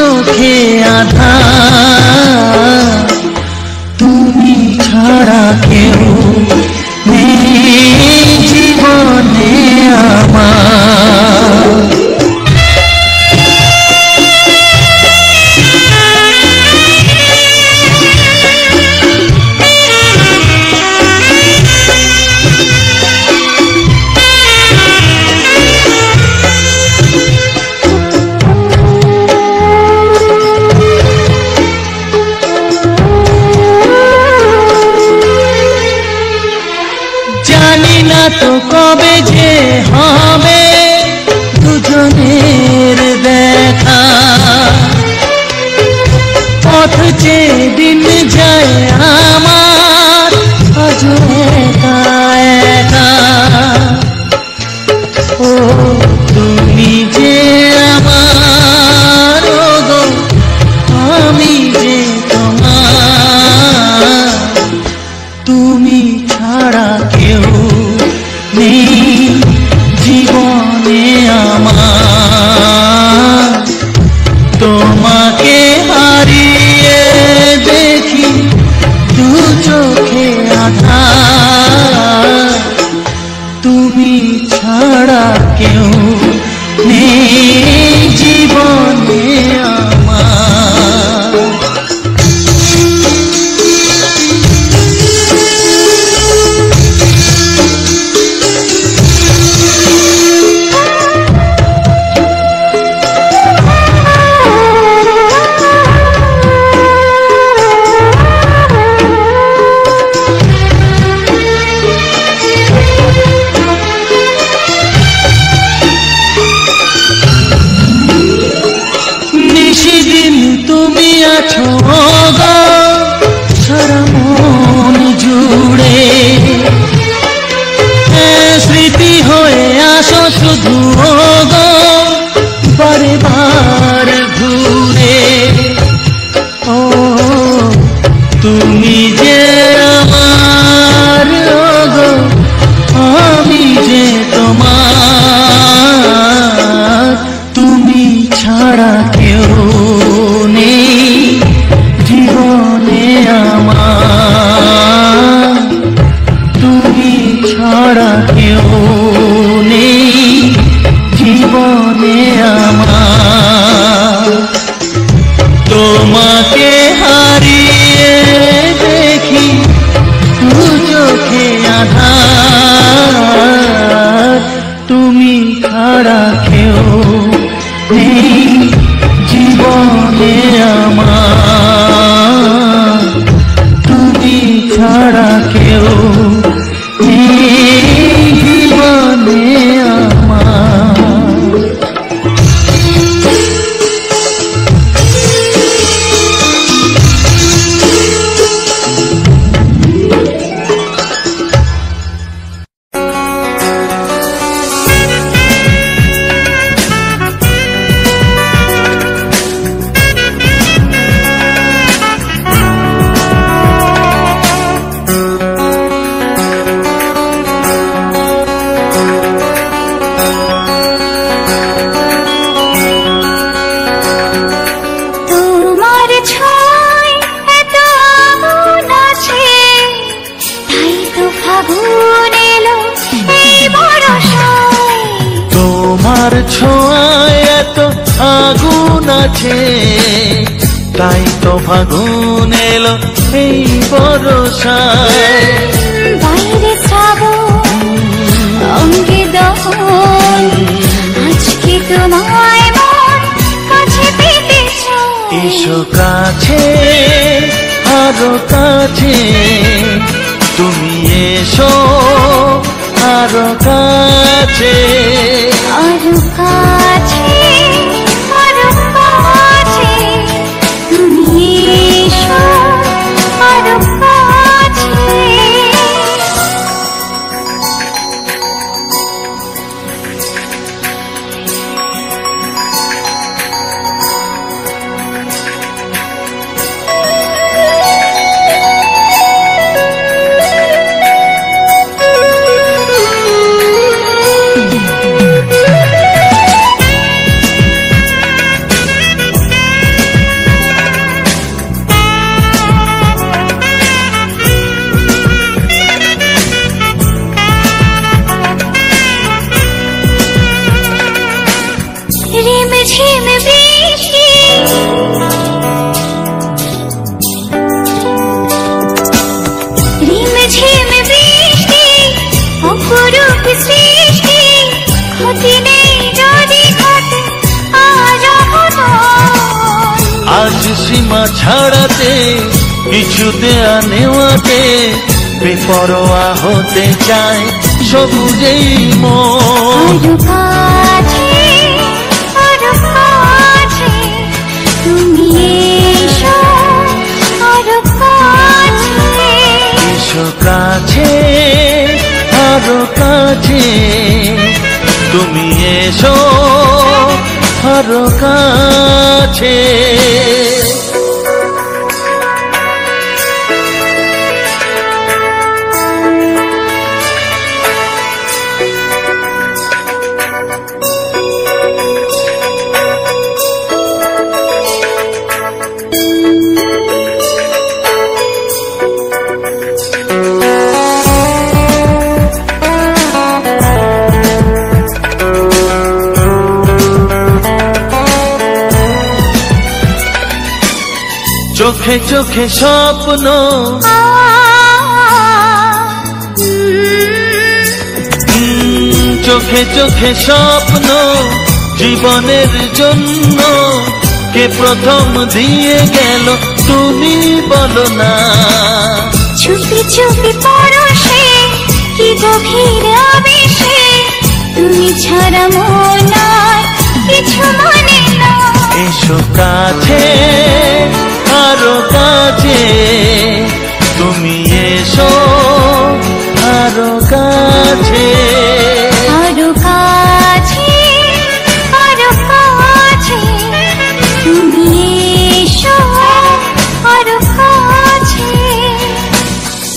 চোখে আঁধার, তুমি ছাড়া কেউ নেই জীবনে আমার। তো কবে যে হবে দুজনের দেখা, পথ চেয়ে দিন যায় আমার আজও একা একা। ও তুমি যে আমার, ও গো আমি যে তোমার, তুমি ছাড়া কেউ নেই জীবনে আমার। তোমাকে হারিয়ে দেখি দু চোখে আঁধার, তুমি ছাড়া কেউ নেই জীবনে আমার। সারা মন জুড়ে স্মৃতি হয়ে আসো শুধু গো বারে বার ঘুরে। ও তুমি যে আমার, গো আমি যে তোমার, তুমি ছাড়া কেউ নেই জীবনে আমার, তুমি ছাড়া কেউ নেই জীবনে আমার। তোমাকে হারিয়ে দেখি দু চোখে আঁধার, তুমি ছাড়া কেউ নেই জীবনে আমার, তুমি ছাড়া কেউ নেই জীবনে আমার। ছোঁয়ায় এত আগুন আছে, তাই তো ফাগুন এলো এই বরষায়। বাইরে শ্রাবণ অঙ্গে দহন, আজকে তোমায় মন কাছে পেতে চায়। এসো কাছে আরো কাছে, তুমি এসো আরো কাছে, আরো কাছে আরো কাছে, তুমি এসো আরো কাছে। সীমা ছাড়াতে কিছু দেয়া নেওয়াতে বেপরোয়া হতে চায় সবুজেই মন। আরো কাছে তুমি এসো, আরো কাছে এসো কাছে, আরো কাছে তুমি এসো, আরো কাছে। চোখে চোখে স্বপ্ন, চোখে চোখে স্বপ্ন জীবনের জন্য কে প্রথম দিয়ে গেল তুমি বলো না। চুপি চুপি পরশে কি গভীর আবেশে, তুমি ছাড়া মন আর কিছু মানে না। এসো কাছে, আরো কাছে তুমি এসো, আরো কাছে। আরো কাছে, আরো কাছে তুমি এসো, আরো কাছে।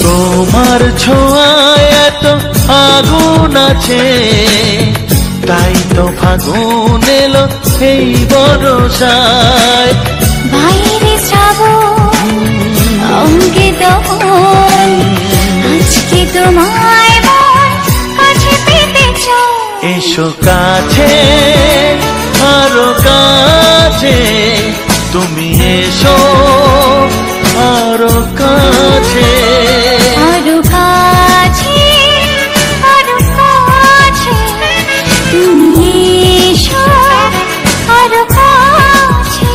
তোমার ছোঁয়ায় এত আগুন আছে, তাই তো ফাগুন এলো এই বরষায়। বাইরে শ্রাবণ, অঙ্গে দহন, আজকে তোমায় মন কাছে পেতে চাই। এসো কাছে, আরো কাছে তুমি এসো, আরো কাছে। আরো কাছে, আরো কাছে তুমি এসো, আরো কাছে।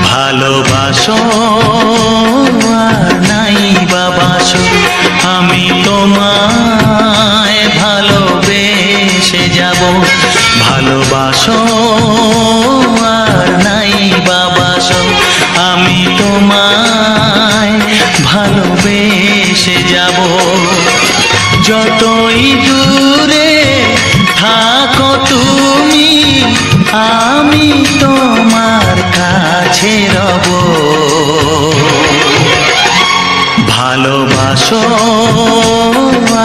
ভালোবাসো আর নাই বাবাসো, আমি তোমায় ভালোবেসে যাব। ভালোবাসো আর নাই বাবাসো, আমি তোমায় ভালোবেসে যাব। যতই দূরে থাকো তুমি, আমি তোমার কাছে রব। ভালোবাসো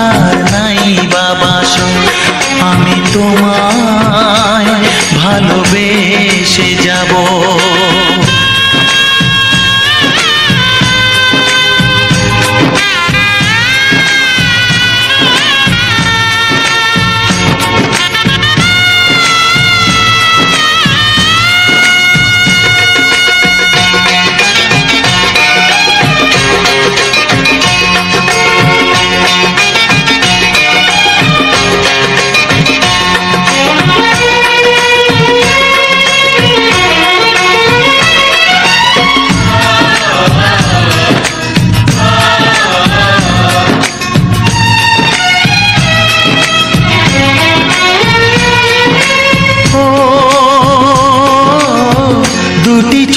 আর নাই বাবাসো, আমি তোমায় ভালোবেসে যাব।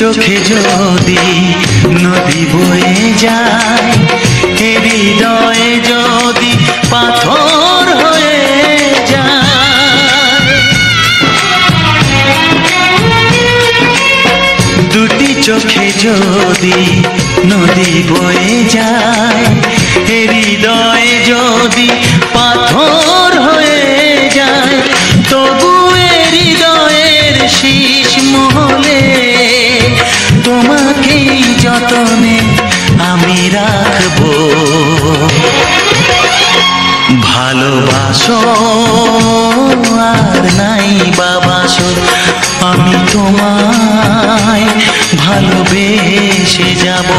চোখে যদি নদী বয়ে যায়, হৃদয়ে যদি পাথর হয়ে যায়। দুটি চোখে যদি নদী বয়ে যায়, হৃদয়ে যদি পাথর হয়ে যায়, তবু হৃদয়ের যতনে আমি রাখবো। ভালোবাসো আর নাই বাবাসো, আমি তোমায় ভালোবেসে যাব।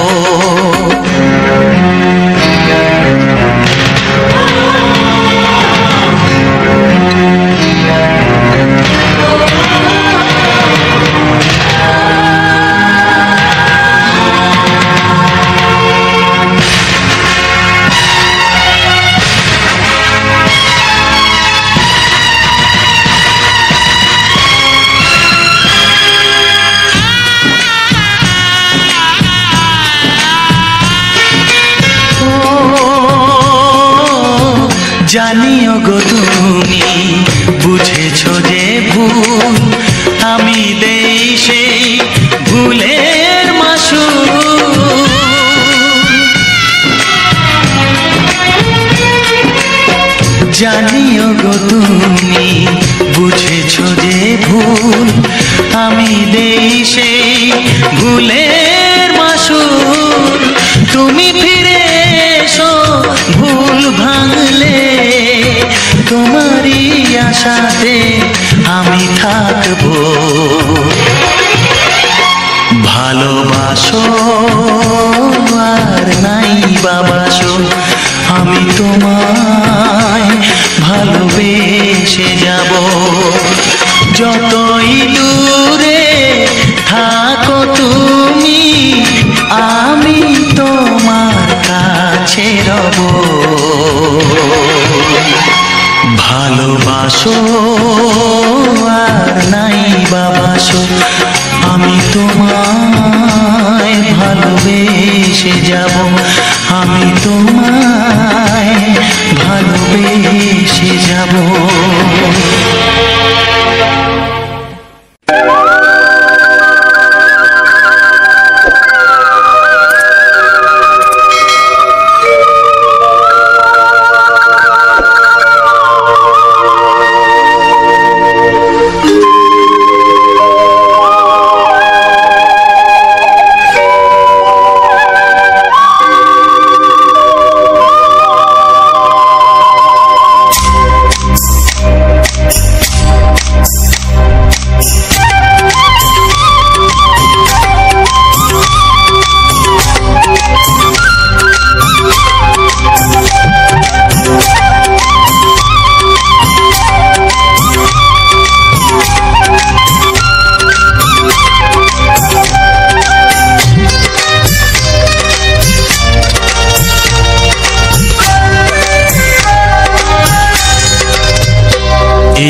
জানিও গো তুমি বুঝেছো যে ভুল, আমি দেই সেই ভুলের মাসুল। জানিও গো তুমি বুঝেছো যে ভুল, আমি দেই সেই ভুলের মাসুল। তুমি ফিরে এসো ভুল ভাঙলে, তোমারই আশাতে আমি থাকবো। ভালোবাসো আর নাই বাবাসো, আমি তোমায় ভালোবেসে যাব। যতই দূরে থাকো তুমি, আমি তোমার কাছে রব। ভালোবাসো আর নাই বাবাসো, আমি তোমায় ভালোবেসে যাব। আমি তোমায় ভালোবেসে যাব।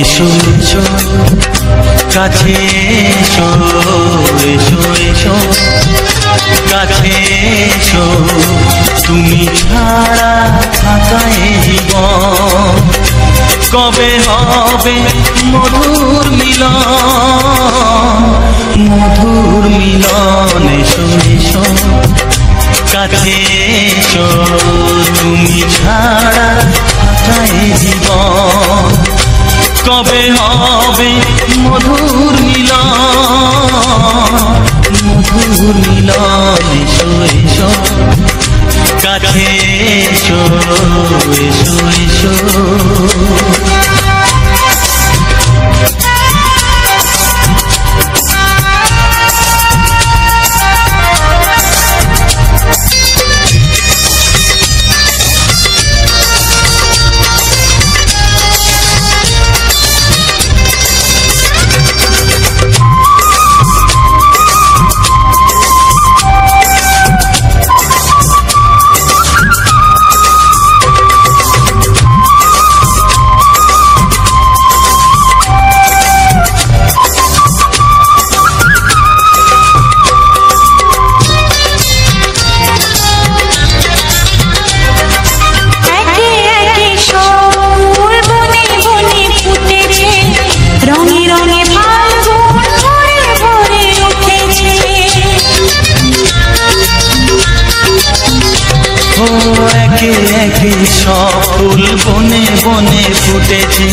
এসো এসো কাছে এসো, এসো এসো কাছে এসো, তুমি ছাড়া থাকা এ জীবন কবে হবে মধুর মিলন, মধুর মিলন। এসো এসো কাছে এসো, তুমি ছাড়া থাকা এ জীবন কবে হবে মধুর মিলন, মধুর মিলন। এসো এসো কাছে এসো, এসো এসো। একে একে সব ফুল বনে বনে ফুটেছে,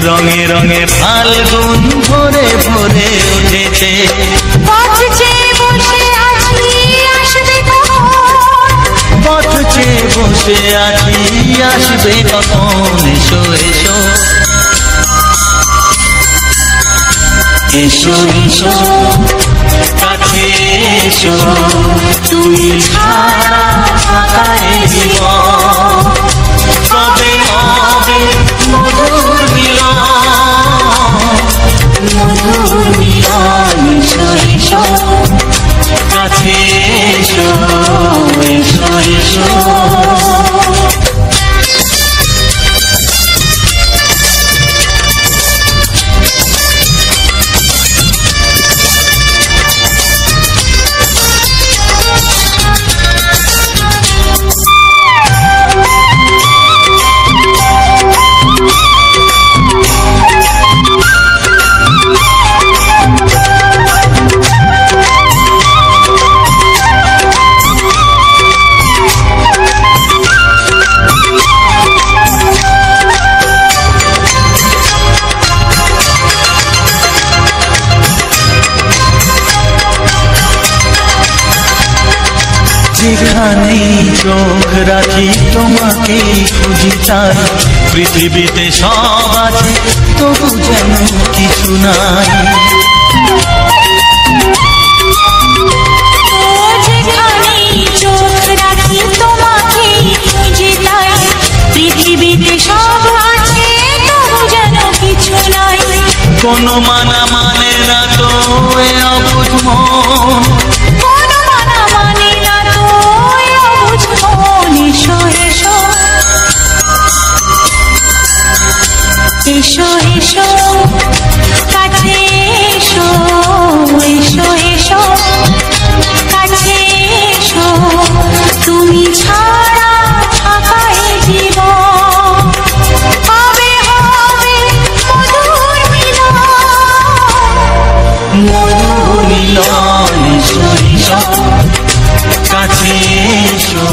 রঙে রঙে ফাল্গুন ভরে ভরে উঠেছে। পথ চেয়ে বসে আছি আসবে বসে আছি আসবে কখন এসো এসো এসো এসো কাছে এসো তুমি ছাড়া ফাঁকা এ জীবন কবে হবে মধুর মিলন মধুর মিলন এসো এসো কাছে এসো এসো এসো যেখানেই চোখ রাখি তোমাকেই খুঁজি তাই পৃথিবীতে সব আছে তবু যেন কিছু নাই যেখানেই চোখ রাখি তোমাকেই খুঁজি তাই পৃথিবীতে সব আছে তবু যেন কিছু নাই কোনো মানা মানে না তো এ অবুঝ মন এসো এসো কাছে এসো এসো এসো কাছে এসো তুমি ছাড়া ফাঁকা এ জীবন হবে হবে মধুর মিলন মধুর মিলন এসো এসো কাছে এসো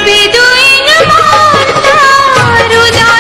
বেদুইন মন তার উদাস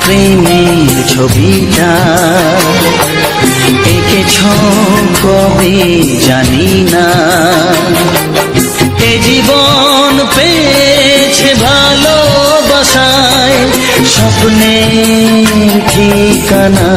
প্রেমের ছবিটা এঁকেছ কবে জানি না। এ জীবন পেয়েছে ভালোবাসায় স্বপ্নের ঠিকানা।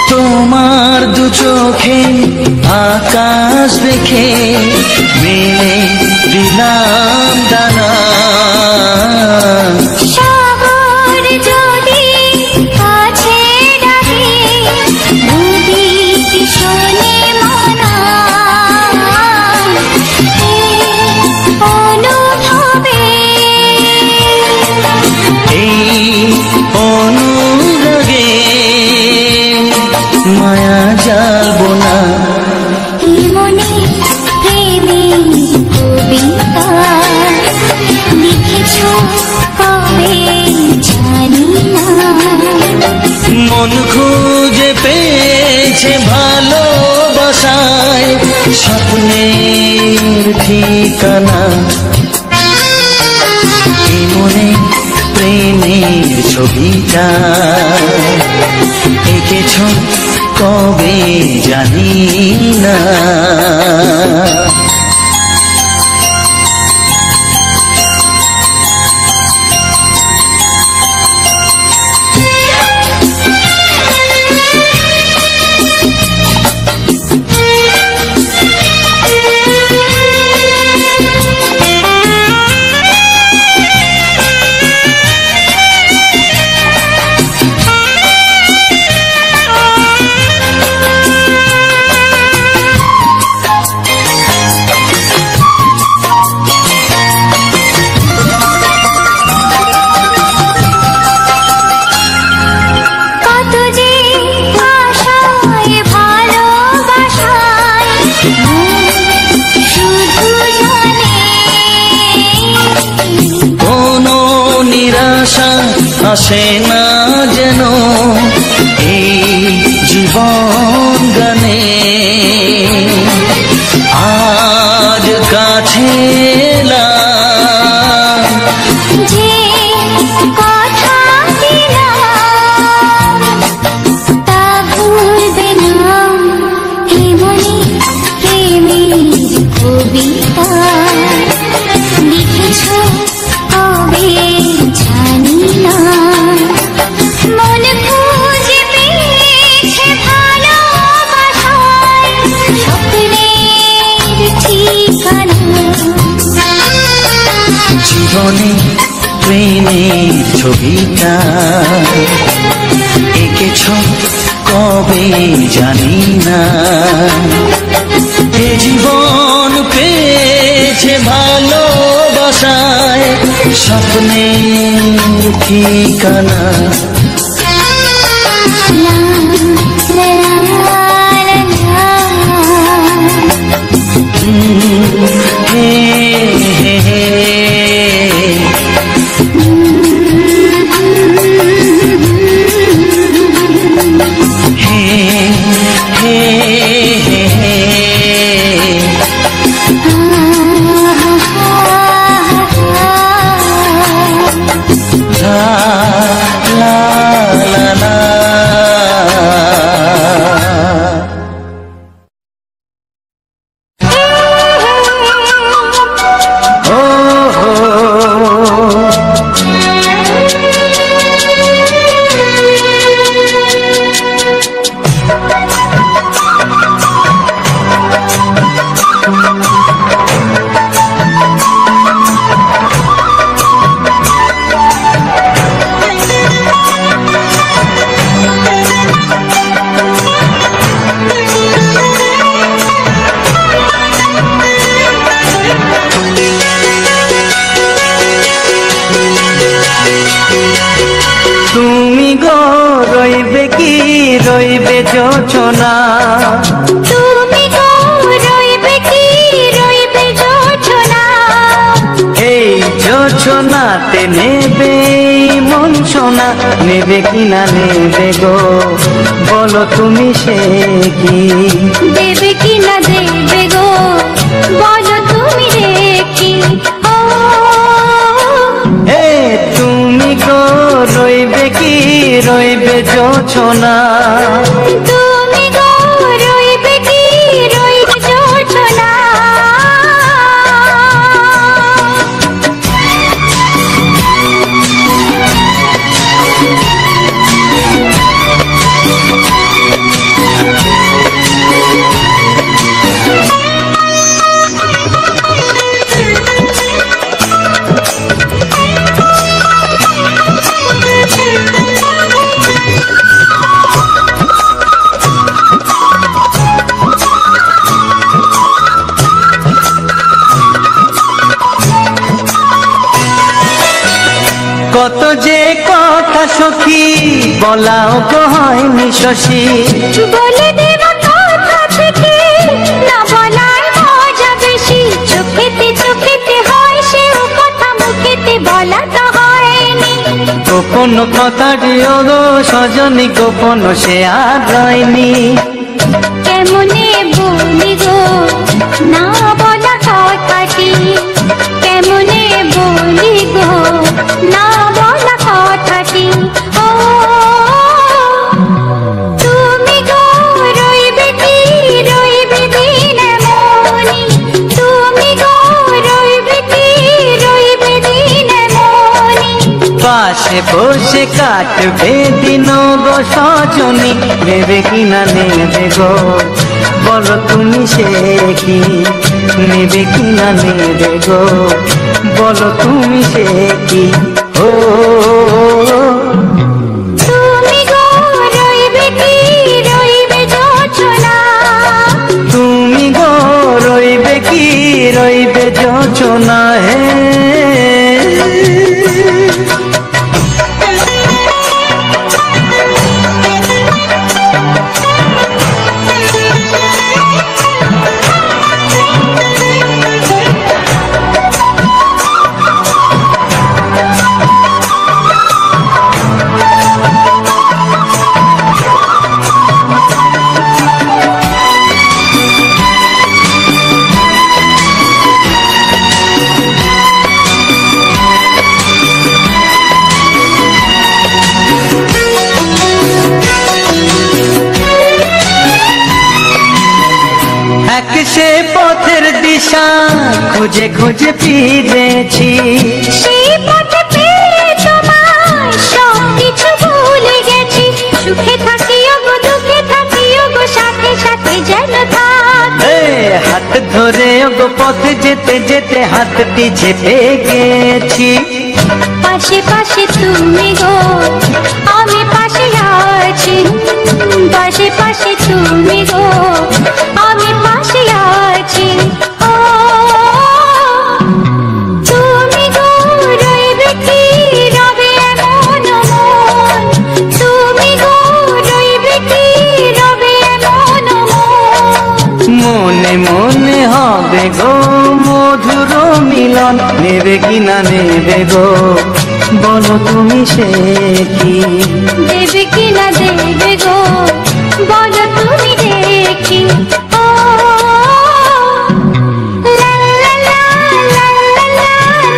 তোমার দু চোখে আকাশ দেখে মেলে দিলাম দানা। সাগর যদি কাছে ডাকে নদী শোনে মনা। অনুভবে এই অনুরাগে মায়া যাবো না। মনে প্রেমের কবিতা লিখেছ কবে জানি না। মন খুঁজে পেয়েছে ভালোবাসায় স্বপ্নের ঠিকানা। এই মনে প্রেমের ছবিটা এঁকেছ কবে জানি না। আসে না যেন এই জীবন গানে। আজ কাছে এলাম যে কথা দিলাম তা ভুলবে না। এ মনে প্রেমের কবিতা লিখেছ কবে জানি না। মন খুঁজে পেয়েছে ভালোবাসায় স্বপ্নের ঠিকানা। জীবনে প্রেমের ছবিটা এঁকেছ কবে জানি না। এ জীবন পেয়েছে ভালোবাসায় স্বপ্নের ঠিকানা। La কাঁদে নেবে মন সোনা, নেবে কিনা নেবে গো বলো তুমি সে কি? দেবে কি না দেবে গো বলো তুমি দেখি। ও এ তুমি গো রইবে কি রইবে জোছনা, তুমি গো রইবে কি রইবে জোছনা। কত যে কথা সখী বলাও তো হয়নি শশী, বলে দেব কথা থেকে না বলার মজা বেশি। চোখেতে হয় সেও কথা, মুখেতে বলা তো হয়নি। গোপন কথাটি গো সজনী গোপন সে আর রয়নি। কেমনে বলি গো না বলা কথাটি, কেমনে বলি গো না বলা কথাটি। ও তুমি গো রইবে কি রইবে দিনে মনি, তুমি গো রইবে কি রইবে দিনে মনি। পাশে বসে কাটবে দিন গো সজনী, নেবে কিনা নেবে গো বলো তুমি সে কি? নেবে কিনা নেবে গো বলো তুমি সে কি? ও তুমি গো রইবে কি রইবে জোছনা, তুমি গো রইবে কি রইবে জোছনা। হে এক সে পথের দিশা খুঁজে খুঁজে ফিরেছি, সেই পথে পেয়ে তোমায় সব কিছু ভুলে গেছি। সুখে থাকিও গো দুঃখে থাকিও গো সাথে সাথে যেন থাক। এ হাত ধরে গো পথে যেতে যেতে হাতটি চেপে গেছি। পাশে পাশে তুমি গো আমি পাশে আছি, পাশে পাশে তুমি গো আমি পাশে আছি। ও তুমি গো রইবে কি রবে এমন মন, তুমি গো রইবে কি রবে এমন মন। মনে মনে হবে গো মধুর মিলন, নেবে কিনা নেবে গো বলো তুমি সে কি? দেবে কি না দেবে গো বলো তুমি দেখি। ও লা লা লা লা লা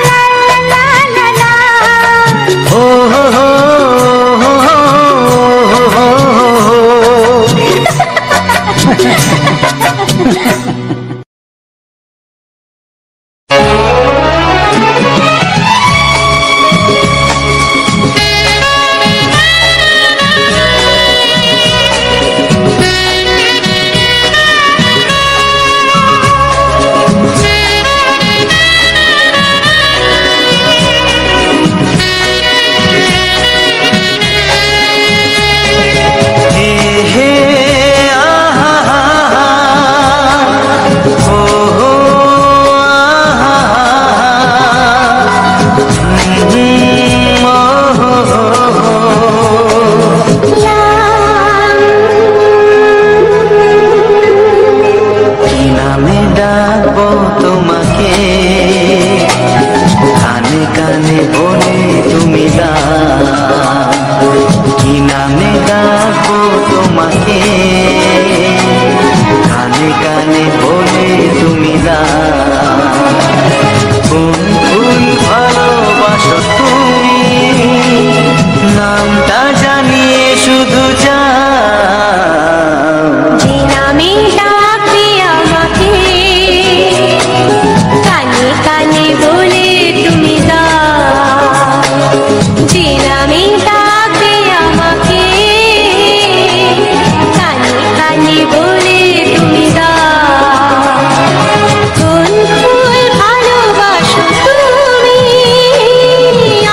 লা লা লা লা। ও হো হো হো হো হো হো। ডাকবো তোমাকে, কানে কানে বলে তুমি দাও, কি নামে ডাকবো তোমাকে, কানে কানে বলে তুমি দাও। কোন ফুল ভালোবাসো তুমি, নামটা জানিয়ে শুধু যাও। যে নামে ডাকবে আমাকে, কানে কানে বলে তুমি দাও। যে নামে ডাকবে আমাকে, কানে কানে বলে তুমি দাও। কোন ফুল ভালোবাসো তুমি,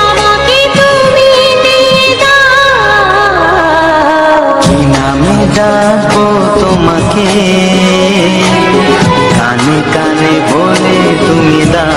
আমাকে তুমি দিয়ে দাও। কি নামে ডাকবো তোমাকে, কানে কানে বলে তুমি দাও।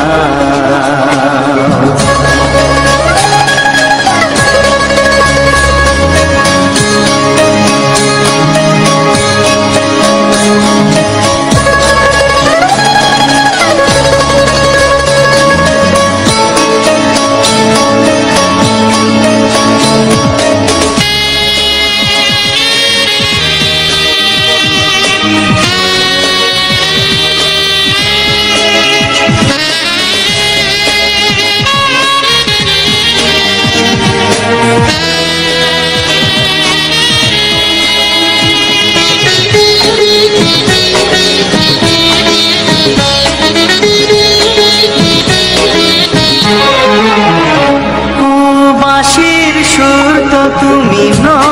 বাঁশির সুর তো তুমি নও,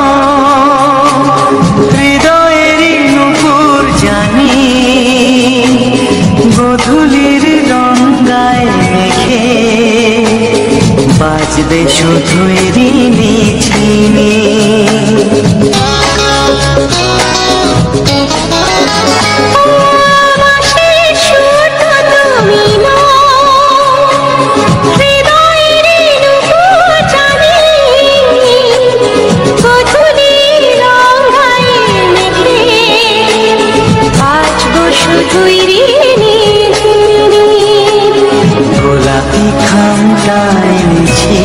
হৃদয়েরই নুপুর জানি, গোধূলির রঙায় মেখে বাজবে শুধুই রিনি ঝিনি। বাঁশির সুর তো তুমি নও, হৃদয়ের নুপুর জানি, গোধূলির রঙায় মেখে বাজবো শুধুই রিনি ঝিনি। গোলাপি খামটায় নিছি,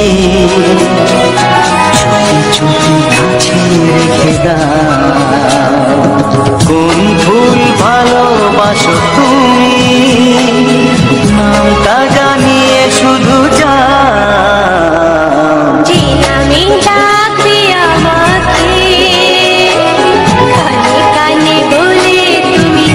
চুপি চুপি কাছে রেখে দাও। কোন ফুল ভালোবাসো তুমি, নামটা জানিয়ে শুধু যাও। যে নামে ডাকবে আমাকে, কানে কানে বলে তুমি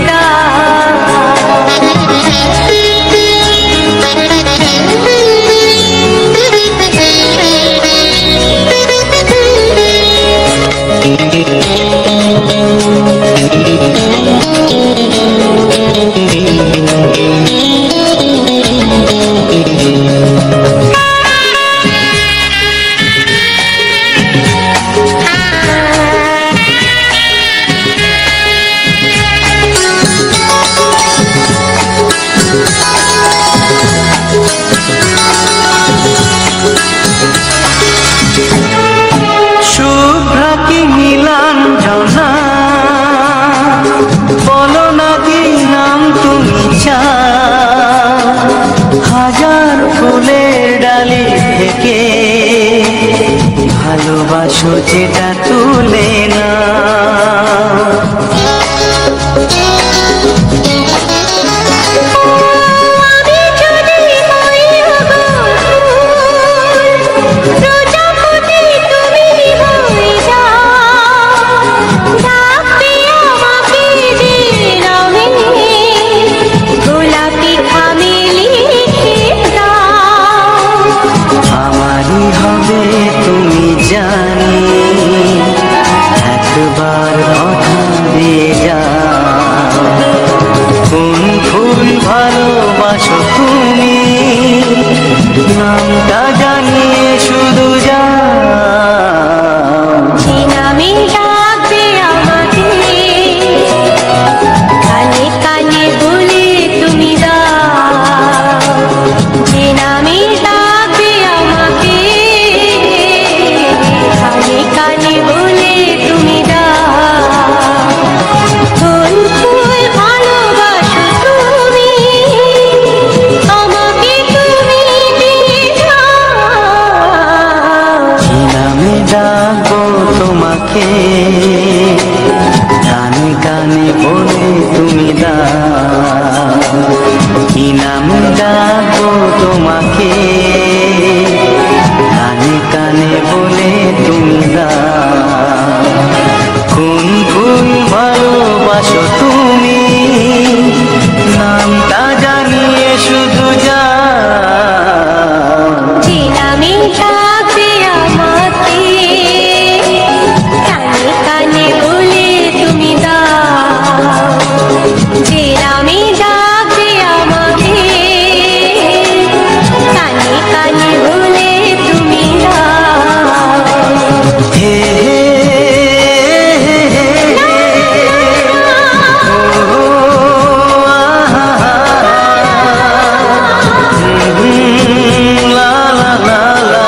শুভ্রা কি নীলাঞ্জনা, বলো না কি নাম তুমি চাও। হাজার ফুলের ডালি থেকে ভালোবাসো যেটা তুলে না। আমি যদি হই প্রজাপতি, তুমি হয়ে যাও। ডাকবে আমাকে যে নামে, গোলাপি খামে লিখে দাও। আমারই হবে তুমি জানি, একবার কথা দিয়ে যাও। কোন ফুল ভালোবাসো তুমি, নামটা জানিয়ে শুধু যাও। যে নামে ডাকবে আমাকে, কানে কানে বলে তুমি দাও। যে নামে ডাকবে আমাকে, কানে কানে বলে তুমি দাও। কোন ফুল ভালোবাসো তুমি, ডাকবো তোমাকে, কানে কানে বলে তুমি দাও কোন কোন ভালোবাসো তুমি, নামটা জানিয়ে শুধু যাও। যে নামে ডাকবে আমাকে, কানে কানে বলে তুমি দাও। যে নামে ডাকবে আমাকে, কানে কানে বলে তুমি দাও। হে হে হে হে ও আহা লা লা লা লা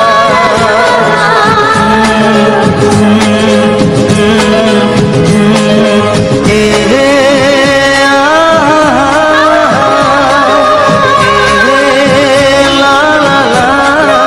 হে হে লা লা লা লা।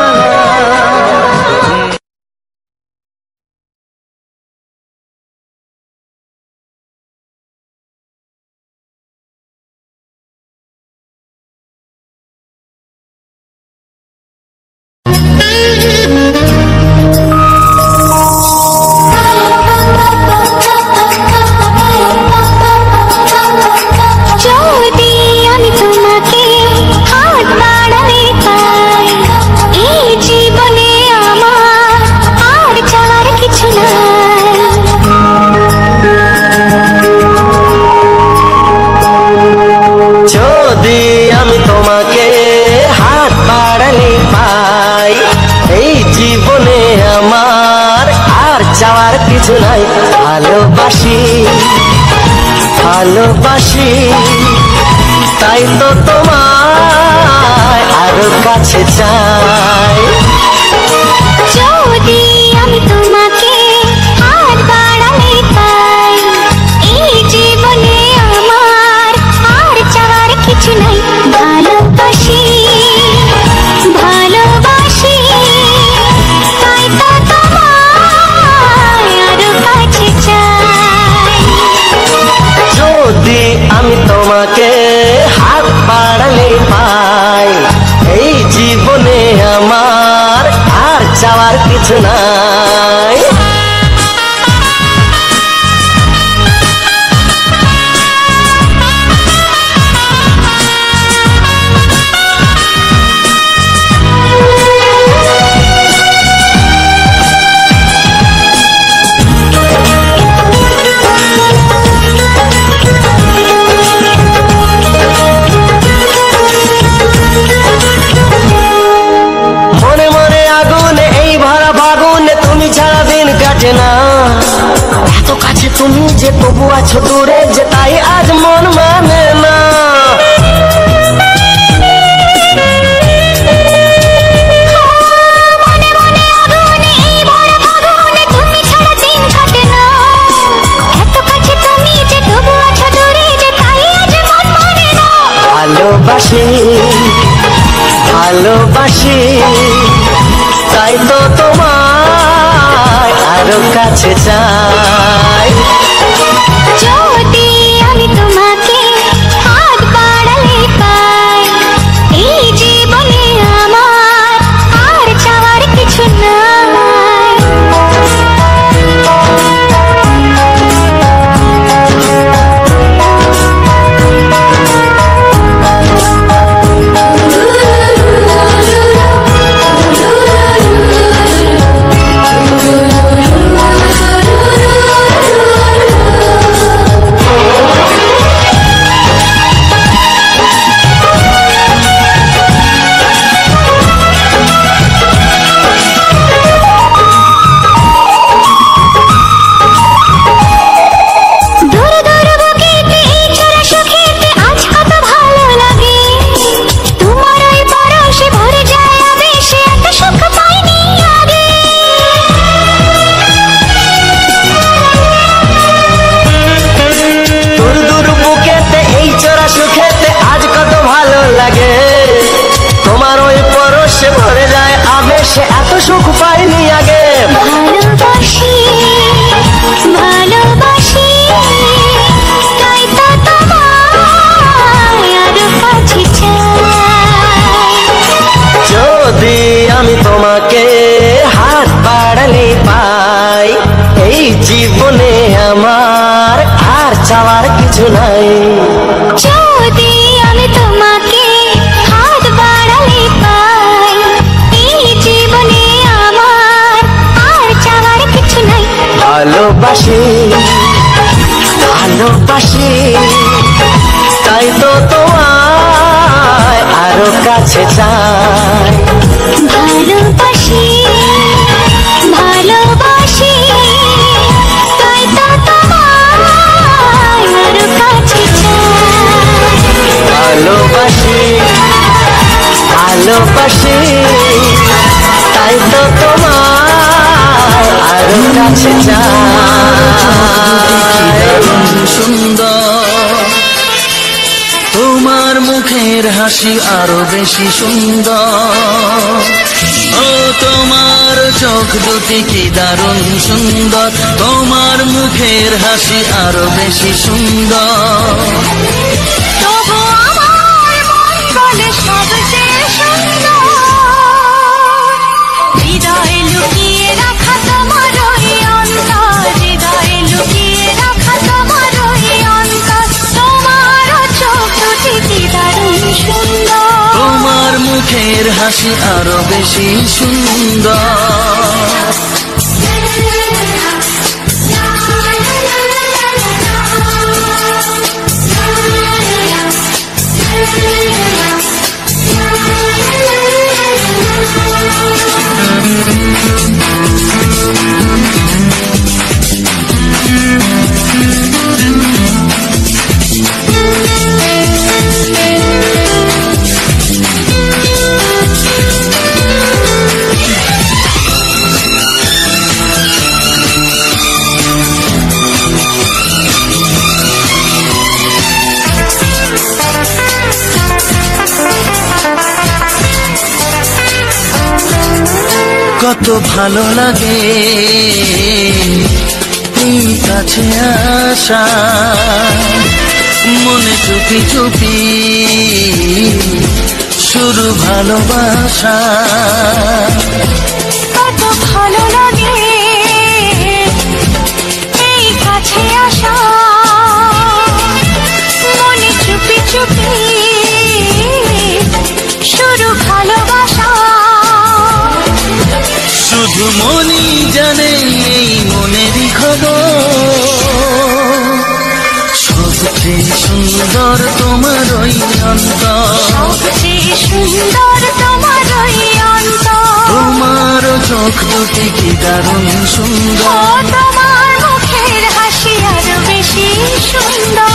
যদি আমি তোমাকে হাত বাড়ালে পাই, এই জীবনে আমার আর চাওয়ার কিছু নাই। যদি আমি তোমাকে হাত বাড়ালে পাই, এই জীবনে আমার আর চাওয়ার কিছু নাই। ভালোবাসি ভালোবাসি তাই তো তোমায় আরো কাছে চাই। যদি আমি তোমাকে হাত বাড়ালে পাই, এই জীবনে আমার আর চাওয়ার কিছু নাই। ভালোবাসি ভালোবাসি তাই তো তোমায় আরো কাছে চাই। যদি আমি তোমাকে হাত বাড়ালে পাই, এই জীবনে আমার আর চাওয়ার কিছু নাই। মনে মনে আগুনে এই ভরা ফাগুনে তুমি ছাড়া দিন কাটে না। এত কাছে তুমি যে তবু আছো দূরে, যে তাই আজ মন মানে না। মনে মনে আগুনে এই ভরা ফাগুনে তুমি ছাড়া দিন কাটে না। এত কাছে তুমি যে তবু আছো দূরে, যে তাই আজ মন মানে না। ভালোবাসি ভালোবাসি তাই তো তোমায় আরো কাছে চাই। যদি আমি তোমাকে হাত বাড়ালে পাই, এই জীবনে আমার আর চাওয়ার কিছু নাই। সুখ পাইনি আগে। ভালোবাসি ভালোবাসি তাই তো তোমায় আরো কাছে চাই। হাসি ভালোবাসি, তাই তো তোমার আরো কাছে যাই। সুন্দর তোমার মুখের হাসি আরো বেশি সুন্দর, ও তোমার চোখ দুটি কি দারুণ সুন্দর, তোমার মুখের হাসি আরো বেশি সুন্দর। তবু আমার মন বলে সবচেয়ে সুন্দর, হৃদয়ে লুকিয়ে রাখা তোমার ওই অন্তর, হৃদয়ে লুকিয়ে রাখা তোমার ওই অন্তর, তোমার চোখ দুটি কি দারুণ সুন্দর, তোমার মুখের হাসি আরো বেশি সুন্দর। কত ভালো লাগে এই কাছে আসা, মনে চুপি চুপি শুরু ভালোবাসা। কত ভালো লাগে এই কাছে আসা, মনে চুপি চুপি শুরু ভালোবাসা। শুধু মনই জানে এই মনেরই খবর, সবচেয়ে সুন্দর তোমার ওই অন্তর, সবচেয়ে সুন্দর তোমার ওই অন্তর, তোমার চোখ দুটি কি দারুণ ও সুন্দর, তোমার মুখের হাসি আরো বেশি সুন্দর।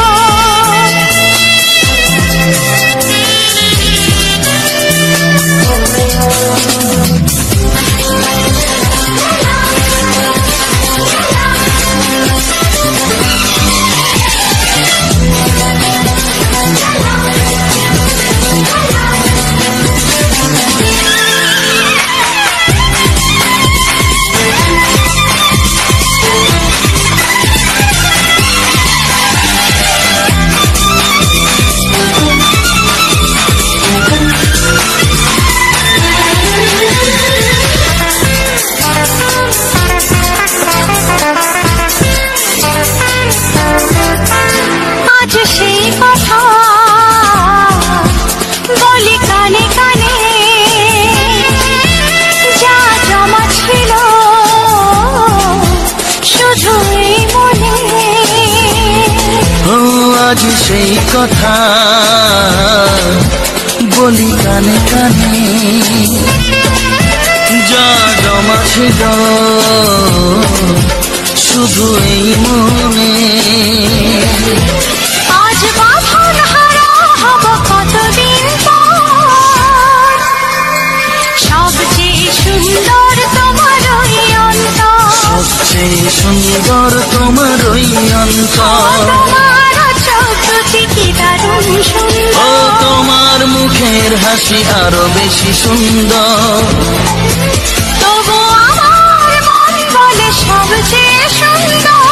আজ সেই কথা বলি কানে কানে, যা জমা ছিল শুধু এই মনে। ও আজ সেই কথা বলি কানে কানে, যা জমা ছিল শুধু এই মনে। আজ বাঁধন হারা হব কতদিন পর, সবচেয়ে সুন্দর তোমার ওই অন্তর, সবচেয়ে সুন্দর তোমার ওই অন্তর, তোমার চোখ দুটি কি দারুণ ও সুন্দর, তোমার মুখের হাসি আরো বেশি সুন্দর। তবু আমার মন বলে সবচেয়ে সুন্দর,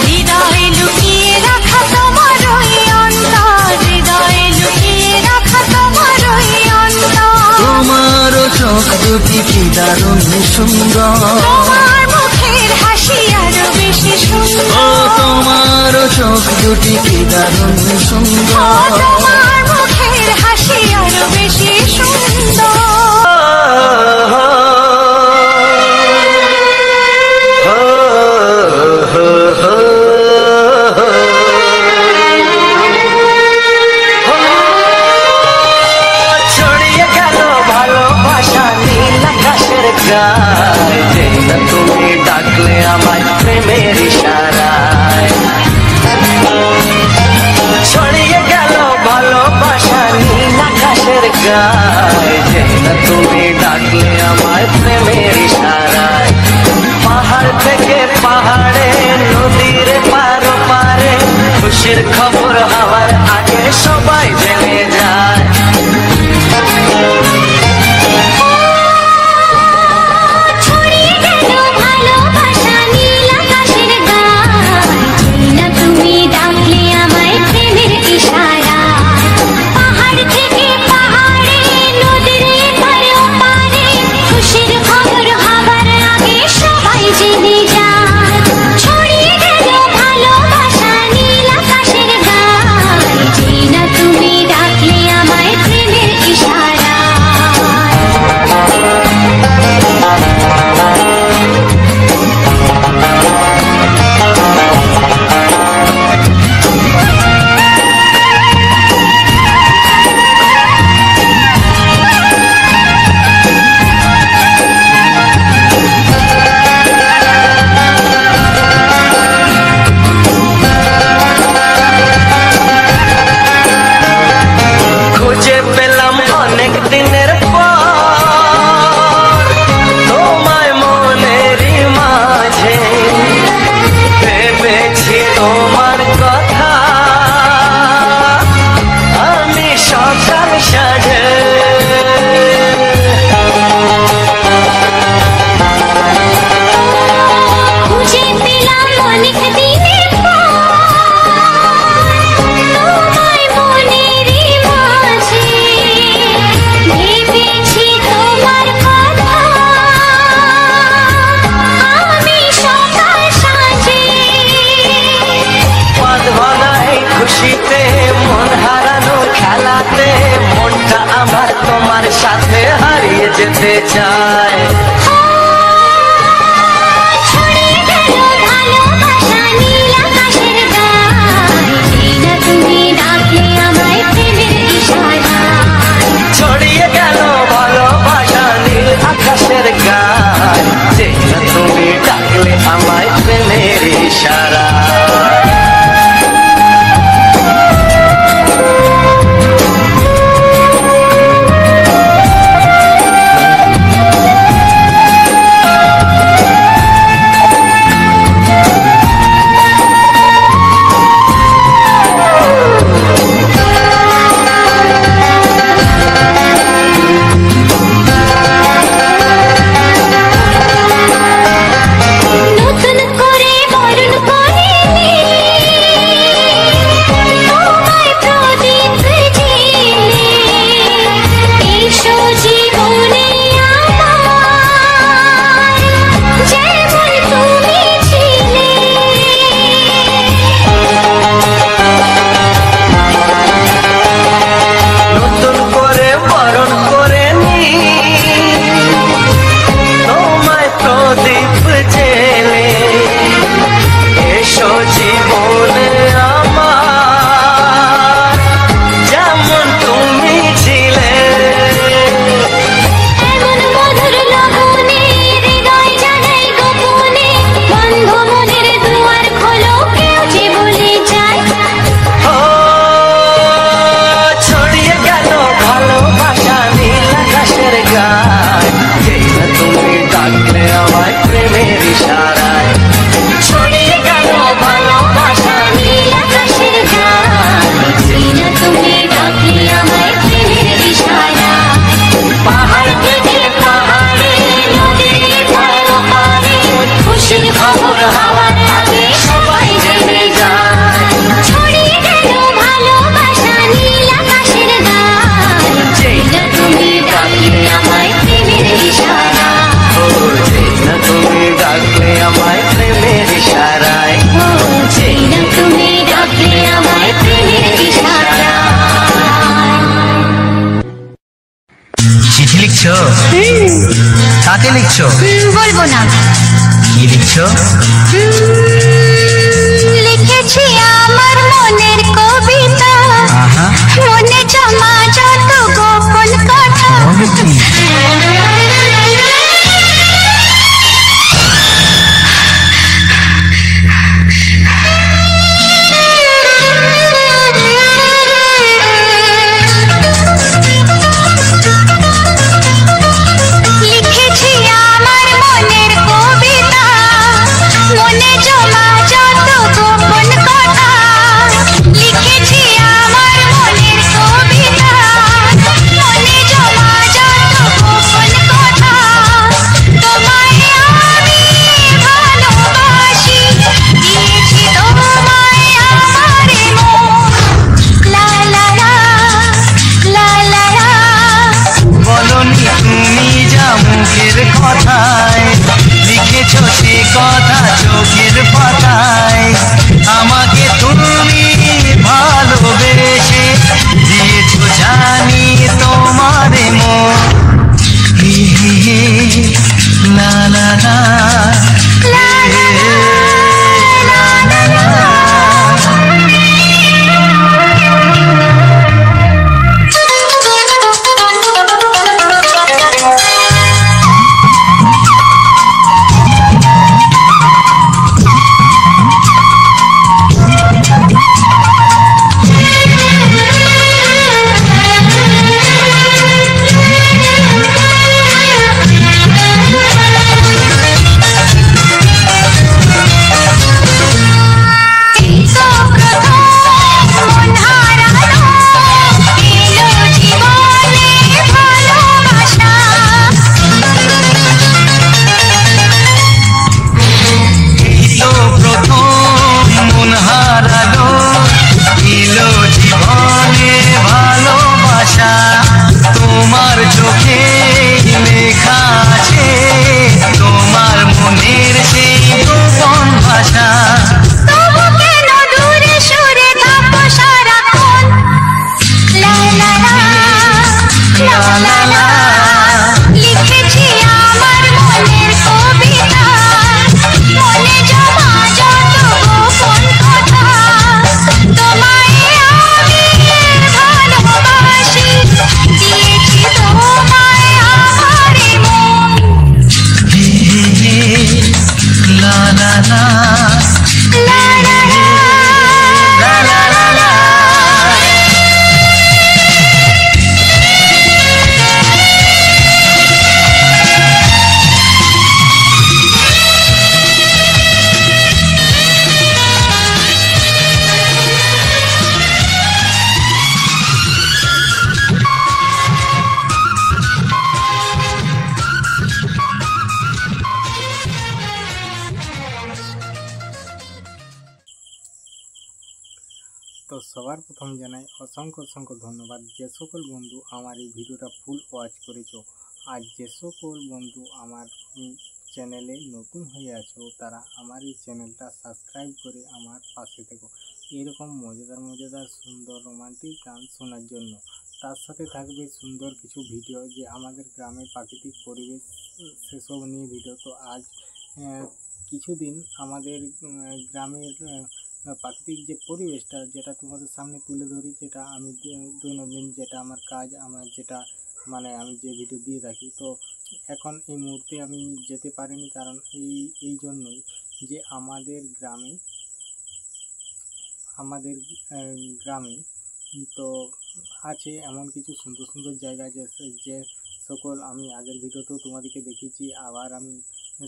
হৃদয়ে লুকিয়ে রাখা তোমার ওই অন্তর, হৃদয়ে লুকিয়ে রাখা তোমার ওই অন্তর, তোমার চোখ দুটি কি দারুণ সুন্দর, তোমার মুখের হাসি আরো বেশি ও সুন্দর, তোমার চোখ দুটি কি দারুণ ও সুন্দর। তোমার মুখের হাসি আরো বেশি সুন্দর। ছড়িয়ে গেল ভালোবাসা নীল আকাশের গায়ে, যেই না তুমি ডাকলে আমায় প্রেমের ইশারায়। ছড়িয়ে গেল যায়, যে না তুমি ডাকলে আমায় প্রেমের ইশারায়। পাহাড় থেকে পাহাড়ে, নদীর পার পারে, খুশির খবর হওয়ার আগে সবাই জেনে যায়। ছড়িয়ে গেল ভালোবাসা নীল আকাশের গায়ে, যেই না তুমি ডাকলে আমায় প্রেমের ইশারায়। পাহাড় থেকে পাহাড়ে, নদীর এপারে ওপারে, খুশির খবর হবার আগে সবাই জেনে যায়। ছড়িয়ে গেল ভালোবাসা নীল আকাশের গায়ে, যেই না তুমি ডাকলে আমায় প্রেমের ইশারায়। খুঁজে পেলাম অনেক দিনের পর তোমায় মনেরই মাঝে, ভেবেছি তোমার কথা আমি সকাল সাজে। খুঁজে পেলাম অনেক দিনের পর তোমায় মনেরই মাঝে, ভেবেছি তোমার কথা আমি সকাল সাজে। পথ ভাঙা এই খুশিতে, মন হারানো খেলাতে, মনটা আমার তোমার সাথে হারিয়ে যেতে চায়। ছড়িয়ে গেল ভালোবাসা নীল আকাশের গায়ে, যেই না তুমি ডাকলে আমায় প্রেমের ইশারায়। ছড়িয়ে গেল ভালোবাসা নীল আকাশের গায়, যে না তুমি ডাকলে আমায় প্রেমের ইশারায়। নতুন করে বরণ করে নে, তোমায় প্রদীপ জেলে, এসো জীবনে আমার, যেমন তুমি ছিলে। নতুন করে বরণ করে নি তোমায় প্রদীপ জেলে, এসো জীবনে আমার, যেমন তুমি ছিলে। এমন মধুর লগনে হৃদয় জানাই গোপনে, বন্ধ মনের দুয়ার খোলো, কেউ যে বলে যায়। ও ছড়িয়ে গেল ভালোবাসা নীল আকাশের গায়, যে না তুমি ডাকলে আমায় প্রেমের ইশারায়। ছড়িয়ে গেল ভালোবাসা নীল আকাশের গায়ে, যেই না তুমি ডাকলে আমায় প্রেমের ইশারায়। পাহাড় থেকে পাহাড়ে, নদীর পার পারে, খুশির খবর হওয়ার আগে সবাই জেনে যায়। ছড়িয়ে গেল ভালোবাসা নীল আকাশের গায়ে, যেই না তুমি ডাকলে আমায় প্রেমের ইশারায়। ও যে না তুমি ডাকলে আমায় প্রেমের ইশারায়। ও যেই না তুমি ডাকলে আমায় প্রেমের ইশারায়। চিঠি লিখছো? কাকে লিখছো? বলবো না। কি লিখছো? লিখেছি আমার মনের কবিতা, আহা, মনে জমা যত গোপন কথা। বলো কি? লা তোমার চোখে লেখা আছে তোমার মনের সেই গোপন ভাষা। তবু কেন দূরে সরে থাকো সারাক্ষণ? লা লা লা লা লা লা। লিখেছি আমার মনের কবিতা, মনে জমা যত গোপন কথা। তোমায় আমি ভালোবাসি, দিয়েছি তোমায় আমার মন। লা লা লা লা লা লা লা লা লা লা। তো সবার প্রথম জানাই অসংখ্য অসংখ্য ধন্যবাদ যে সকল বন্ধু আমার এই ভিডিওটা ফুল ওয়াচ করেছো। আর যে সকল বন্ধু আমার চ্যানেলে নতুন হয়ে আছো তারা আমার এই চ্যানেলটা সাবস্ক্রাইব করে আমার পাশে থেকো এরকম মজাদার মজাদার সুন্দর রোমান্টিক গান শোনার জন্য। তার সাথে থাকবে সুন্দর কিছু ভিডিও যে আমাদের গ্রামের প্রাকৃতিক পরিবেশ সেসব নিয়ে ভিডিও। তো আজ কিছুদিন আমাদের গ্রামের প্রাকৃতিক যে পরিবেশটা যেটা তোমাদের সামনে তুলে ধরি, যেটা আমি দৈনন্দিন যেটা আমার কাজ, আমার যেটা মানে আমি যে ভিডিও দিয়ে থাকি। তো এখন এই মুহূর্তে আমি যেতে পারিনি কারণ এই জন্যই যে আমাদের গ্রামে তো আছে এমন কিছু সুন্দর সুন্দর জায়গা যে সকল আমি আগের ভিডিওতেও তোমাদেরকে দেখিয়েছি, আবার আমি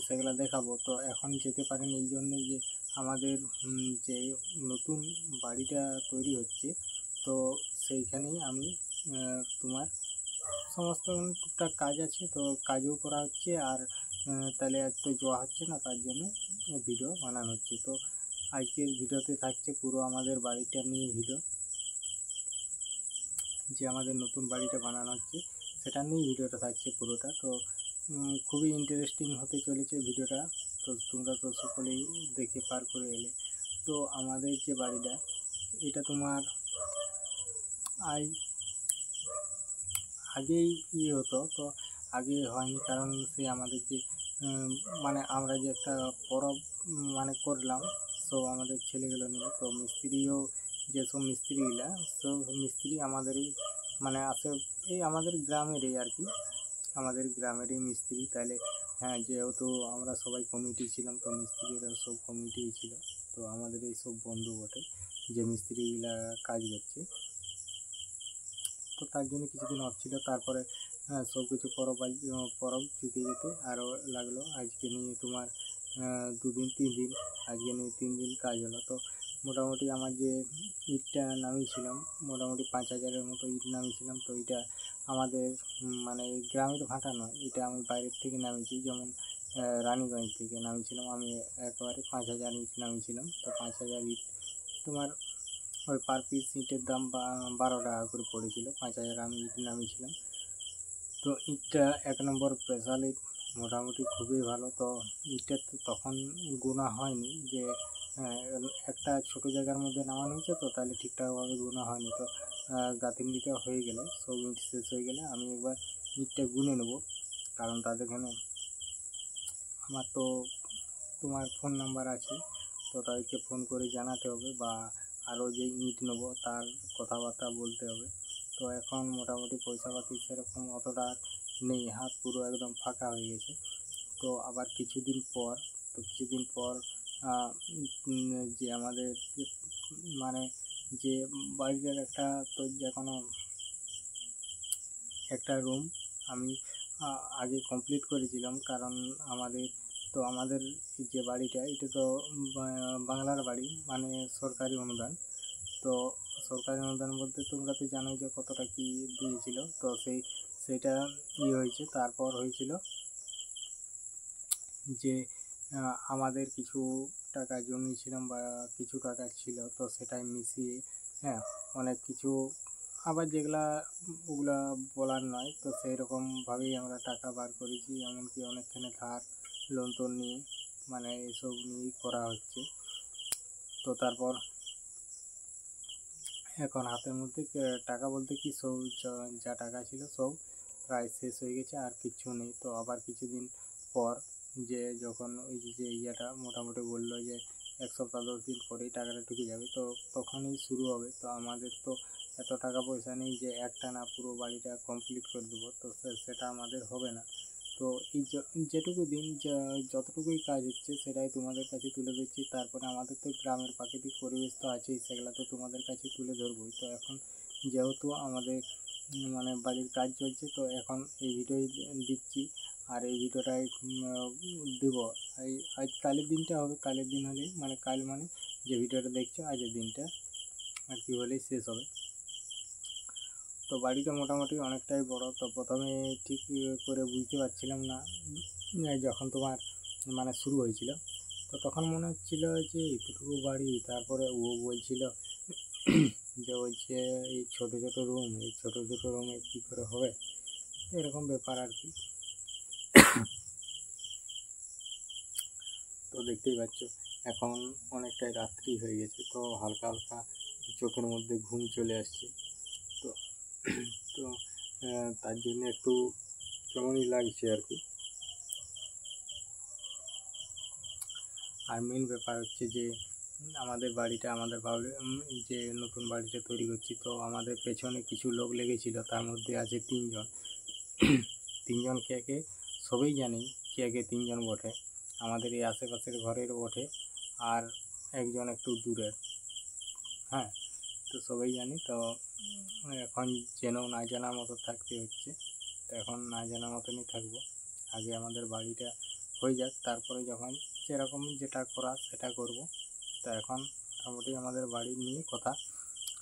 সেগুলো দেখাবো। তো এখন যেতে পারিনি এই জন্যই যে আমাদের যে নতুন বাড়িটা তৈরি হচ্ছে, তো সেইখানেই আমি তোমার সমস্ত টুকটাক কাজ আছে, তো কাজও করা হচ্ছে আর তাহলে আর তো যাওয়া হচ্ছে না, তার জন্য ভিডিও বানানো হচ্ছে। তো আজকের ভিডিওতে থাকছে পুরো আমাদের বাড়িটা নিয়ে ভিডিও, যে আমাদের নতুন বাড়িটা বানানো হচ্ছে সেটা নিয়েই ভিডিওটা থাকছে পুরোটা। তো খুবই ইন্টারেস্টিং হতে চলেছে ভিডিওটা, তো তোমরা তো সকলেই দেখে পার করে এলে। তো আমাদের যে বাড়িটা এটা তোমার আগেই হতো, তো আগে হয়নি কারণ সে আমাদের যে মানে আমরা যে একটা পরব মানে করলাম সো আমাদের ছেলেগুলো নিয়ে, তো মিস্ত্রিও যেসব মিস্ত্রিগুলা সব মিস্ত্রি আমাদেরই মানে আসে এই আমাদের গ্রামেরই আর কি, আমাদের গ্রামেরই মিস্ত্রি। তাহলে হ্যাঁ, যেহেতু আমরা সবাই কমিটি ছিলাম তো মিস্ত্রিরা সব কমিটিই ছিল, তো আমাদের এই সব বন্ধু বটে যে মিস্ত্রিগুলা কাজ করছে। তো তার জন্য কিছুদিন অফ ছিল, তারপরে সব কিছু পরব চুকে যেতে আরও লাগলো। আজকে নিয়ে তোমার 2 দিন 3 দিন, আজকে নিয়ে 3 দিন কাজ হলো। তো মোটামুটি আমার যে ইটটা নামিয়েছিলাম মোটামুটি 5,000-এর মতো ইট নামিয়েছিলাম। তো এটা আমাদের মানে গ্রামের ভাটা নয়, এটা আমি বাইরের থেকে নামিয়েছি, যেমন রানীগঞ্জ থেকে নামিয়েছিলাম। আমি একেবারে 5,000 ইট নামিয়েছিলাম। তো 5,000 ইট তোমার ওই পার পিস ইটের দাম 12 টাকা করে পড়েছিল। 5,000 আমি ইট নামিয়েছিলাম। তো ইটটা 1 নম্বর স্পেশাল ইট, মোটামুটি খুবই ভালো। তো ইটটা তো তখন গোনা হয়নি যে একটা ছোটো জায়গার মধ্যে নামানো হয়েছে, তো তাহলে ঠিকঠাকভাবে গোনা হয়নি। তো গাঁথনিটা হয়ে গেলে সব ইট শেষ হয়ে গেলে আমি একবার ইটটা গুনে নেব, কারণ তাদের এখানে আমার তো তোমার ফোন নাম্বার আছে, তো তাদেরকে ফোন করে জানাতে হবে, বা আরও যে ইট নেবো তার কথাবার্তা বলতে হবে। তো এখন মোটামুটি পয়সাপাতি সেরকম অতটা নেই, হাত পুরো একদম ফাঁকা হয়ে গেছে। তো আবার কিছুদিন পর যে আমাদের মানে যে বাড়িটার তো যে কোনো একটা রুম আমি আগে কমপ্লিট করেছিলাম, কারণ আমাদের যে বাড়িটা এটা তো বাংলার বাড়ি, মানে সরকারি অনুদান। তো সরকারি অনুদান বলতে তোমরা তো জানো যে কতটা কি দিয়েছিল। তো সেটা হয়েছে। তারপর হয়েছিল যে আমাদের কিছু টাকা জমিয়েছিলাম বা কিছু টাকা ছিল, তো সেটাই মিশিয়ে অনেক কিছু আবার ওগুলা বলার নয়, তো সেই রকমভাবেই আমরা টাকা বার করেছি। এমনকি অনেকখানি ধার লোন টোন নিয়ে মানে এসব নিয়েই করা হচ্ছে। তো তারপর এখন হাতের মধ্যে টাকা বলতে কি সব যা টাকা ছিল সব প্রায় শেষ হয়ে গেছে, আর কিচ্ছু নেই। তো আবার কিছুদিন পর যখন ওই যে ইয়েটা মোটামুটি বললো যে 1 সপ্তাহ 10 দিন পরেই টাকাটা ঢুকে যাবে, তো তখনই শুরু হবে। তো আমাদের তো এত টাকা পয়সা নেই যে একটানা পুরো বাড়িটা কমপ্লিট করে দেবো, তো সেটা আমাদের হবে না। তো এই যেটুকু দিন যতটুকুই কাজ হচ্ছে সেটাই তোমাদের কাছে তুলে ধরছি। তারপরে আমাদের তো গ্রামের প্রাকৃতিক পরিবেশ তো আছেই, সেগুলো তো তোমাদের কাছে তুলে ধরবই। তো এখন যেহেতু আমাদের মানে বাড়ির কাজ চলছে, তো এখন এই ভিডিও দিচ্ছি, আর এই ভিডিওটাই দেবো আজ কালের দিনটা হবে। কালের দিন হলেই মানে কাল মানে যে ভিডিওটা দেখছো আজের দিনটা আর কি হলেই শেষ হবে। তো বাড়িটা মোটামুটি অনেকটাই বড়। তো প্রথমে ঠিক করে বুঝতে পারছিলাম না, যখন তোমার মানে শুরু হয়েছিল, তো তখন মনে হচ্ছিল যে এতটুকু বাড়ি। তারপরে ও বলছিল যে বলছে এই ছোটো ছোটো রুমে কী করে হবে, এরকম ব্যাপার আর কি। তো দেখতেই পাচ্ছ এখন অনেকটাই রাত্রি হয়ে গেছে, তো হালকা হালকা চোখের মধ্যে ঘুম চলে আসছে। তো তো তার জন্য একটু কেমনই লাগছে আর কি। আর মেন ব্যাপার হচ্ছে যে আমাদের বাড়িটা যে নতুন বাড়িটা তৈরি করছি, তো আমাদের পেছনে কিছু লোক লেগেছিল, তার মধ্যে আছে 3 জন। 3 জন কে সবাই জানি কে 3 জন বটে, আমাদের এই আশেপাশের ঘরের বটে, আর একজন একটু দূরের। হ্যাঁ, তো সবাই জানি। তো এখন জেনেও না জানার মতো থাকতে হচ্ছে। তো এখন না জানার মতনই থাকবো, আগে আমাদের বাড়িটা হয়ে যাক, তারপরে যখন যেরকম যেটা করা সেটা করব। তো এখন মোটামুটি আমাদের বাড়ি নিয়ে কথা।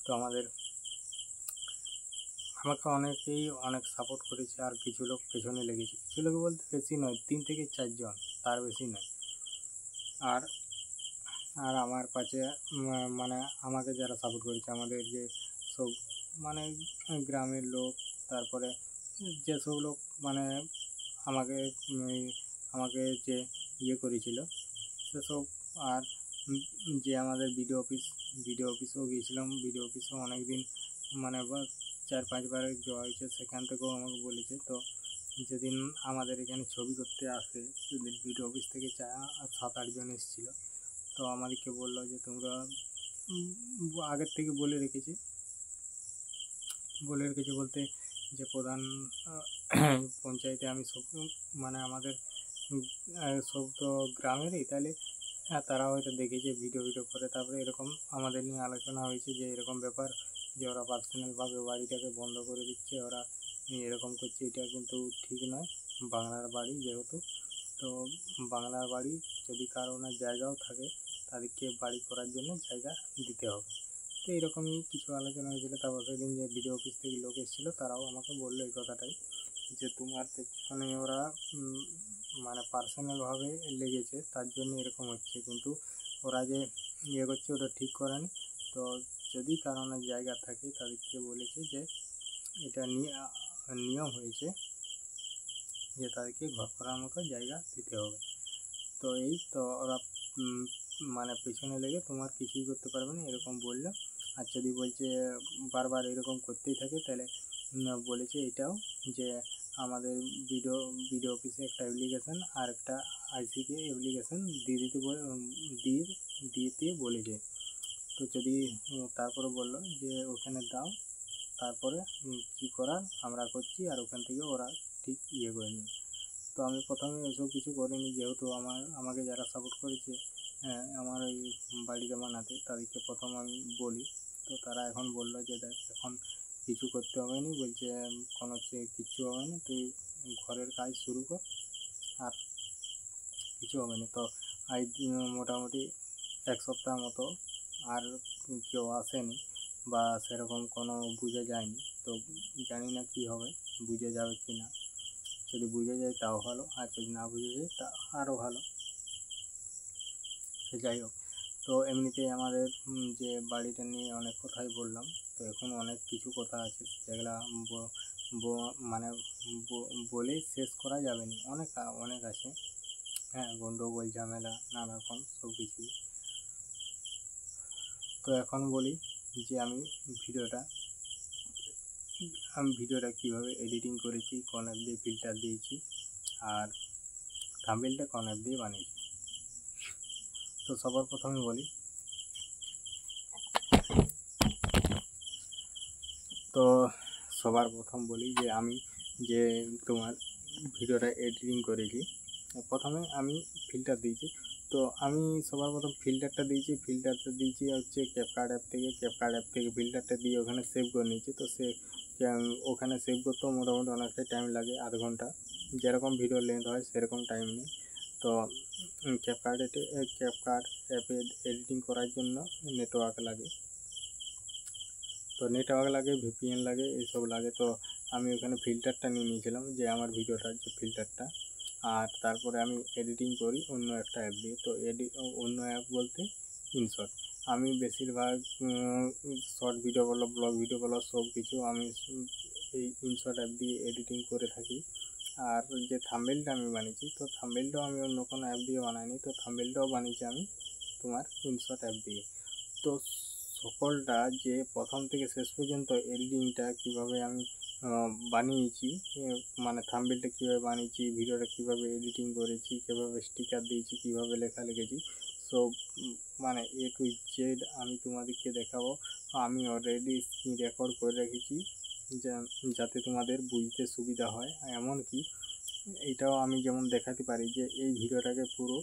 তো আমাকে অনেকেই অনেক সাপোর্ট করেছে, আর কিছু লোক পেছনে লেগেছে। কিছু লোক বলতে বেশি নয়, 3 থেকে 4 জন, তার বেশি নয়। আর আমার পাশে মানে আমাকে যারা সাপোর্ট করেছে, আমাদের যে সব মানে গ্রামের লোক, তারপরে যেসব লোক মানে আমাকে যে করেছিল সেসব, আর যে আমাদের বিডিও অফিসেও গিয়েছিলাম। বিডিও অফিসেও অনেক দিন মানে 4-5 বার যাওয়া হয়েছে, সেখান থেকেও আমাকে বলেছে। তো যেদিন আমাদের এখানে ছবি করতে আসে, সেদিন বিডিও অফিস থেকে 7-8 জন এসেছিলো। তো আমাদেরকে বললো যে তোমরা আগের থেকে বলে রেখেছে বলতে যে প্রধান পঞ্চায়েতে আমি সব মানে আমাদের সব তো গ্রামেরই, তাহলে তারা হয়তো দেখেছে ভিডিও করে। তারপরে এরকম আমাদের নিয়ে আলোচনা হয়েছে যে এরকম ব্যাপার, যে ওরা পার্সোনালভাবে বাড়িটাকে বন্ধ করে দিচ্ছে, ওরা এরকম করছে। এটা কিন্তু ঠিক নয়, বাংলার বাড়ি যেহেতু। তো বাংলার বাড়ি যদি কারো না জায়গাও থাকে, তাদেরকে বাড়ি করার জন্য জায়গা দিতে হবে। তো এরকমই কিছু আলোচনা হয়েছিল। তারপর সেদিন যে বিডিও অফিস থেকে লোক এসেছিলো, তারাও আমাকে বললো এই কথাটাই, যে তোমার পেছনে ওরা মানে পার্সোনালভাবে লেগেছে, তার জন্য এরকম হচ্ছে, কিন্তু ওরা যে করছে ওটা ঠিক করেনি। তো যদি কারণে জায়গা থাকে, তাদেরকে বলেছে যে এটা নিয়ম হয়েছে যে তাদেরকে ঘর করার মতো জায়গা দিতে হবে। তো ওরা মানে পেছনে লেগে তোমার কিছুই করতে পারবে না, এরকম বললো। আর যদি বলছে বারবার এরকম করতেই থাকে, তাহলে বলেছে এটাও যে আমাদের ভিডিও অফিসে একটা অ্যাপ্লিকেশন আর একটা আইসিকে অ্যাপ্লিকেশন দিতে বলেছে। তো যদি তারপরে বললো যে ওখানে দাও, তারপরে কী করার আমরা করছি, আর ওখান থেকে ওরা ঠিক করে নিই। তো আমি প্রথমে এসব কিছু করিনি, যেহেতু আমাকে যারা সাপোর্ট করেছে আমার ওই বাড়িতে বানাতে, তাদেরকে প্রথম আমি বলি। তো তারা এখন বললো যে দেখ এখন কিছু করতে হবে না, বলছে কোনো কিচ্ছু হবে না, তুই ঘরের কাজ শুরু কর, আর কিছু হবে না। তো আজ মোটামুটি 1 সপ্তাহ মতো আর কেউ আসেনি বা সেরকম কোনো বুঝে যায়নি। তো জানি না কী হবে, বুঝে যাবে কি না। যদি বুঝে যায় তাও ভালো, আর যদি না বুঝে যায় তা আরও ভালো। সে যাই হোক, তো এমনিতেই আমাদের যে বাড়িটা নিয়ে অনেক কথাই বললাম। তো এখন অনেক কিছু কথা আছে যেগুলা মানে বলেই শেষ করা যাবে না, অনেক আছে। হ্যাঁ, গন্ডগোল ঝামেলা নানা রকম সব কিছুই। তো এখন বলি যে আমি ভিডিওটা কীভাবে এডিটিং করেছি, কোন অ্যাপ দিয়ে ফিল্টার দিয়েছি, আর থাম্বনেলটা কোন অ্যাপ দিয়ে বানিয়েছি। তো সবার প্রথমে বলি, যে আমি যে তোমার ভিডিওটা এডিটিং করেছি, প্রথমে আমি ফিল্টার দিয়েছি। তো আমি সবার প্রথম ফিল্টারটা দিয়েছি হচ্ছে ক্যাপকাট অ্যাপ থেকে ফিল্টারটা দিয়ে ওখানে সেভ করে নিয়েছি। তো ওখানে সেভ করতেও মোটামুটি অনেকটা টাইম লাগে, আধ ঘন্টা। যেরকম ভিডিও লেন্থ হয় সেরকম টাইম নেই। তো ক্যাপকাট অ্যাপে এডিটিং করার জন্য নেটওয়ার্ক লাগে, ভিপিএন লাগে, এইসব লাগে। তো আমি ওখানে ফিল্টারটা নিয়ে নিয়েছিলাম, যে আমার ভিডিওটার যে ফিল্টারটা। আর তারপরে আমি এডিটিং করি অন্য একটা অ্যাপ দিয়ে। তো অন্য অ্যাপ বলতে ইনশট। আমি বেশিরভাগ শর্ট ভিডিও বলো, ব্লগ ভিডিও বলো, সব কিছু আমি এই ইনশট অ্যাপ দিয়ে এডিটিং করে থাকি। আর যে থাম্বনেলটা আমি বানিয়েছি, তো থাম্বনেলটাও আমি অন্য কোনো অ্যাপ দিয়ে বানাইনি। তো থাম্বনেলটাও বানিয়েছি আমি তোমার ইনশট অ্যাপ দিয়ে। তো সকলটা যে প্রথম থেকে শেষ পর্যন্ত এডিটিংটা কীভাবে আমি বানিয়েছি, মানে থাম্বনেলটা কীভাবে বানিয়েছি, ভিডিওটা কীভাবে এডিটিং করেছি, কীভাবে স্টিকার দিয়েছি, কীভাবে লেখা লিখেছি, সব মানে A to Z আমি তোমাদেরকে দেখাবো। আমি অলরেডি স্ক্রিন রেকর্ড করে রেখেছি যাতে তোমাদের বুঝতে সুবিধা হয়। এমনকি এটাও আমি যেমন দেখাতে পারি যে এই ভিডিওটাকে পুরো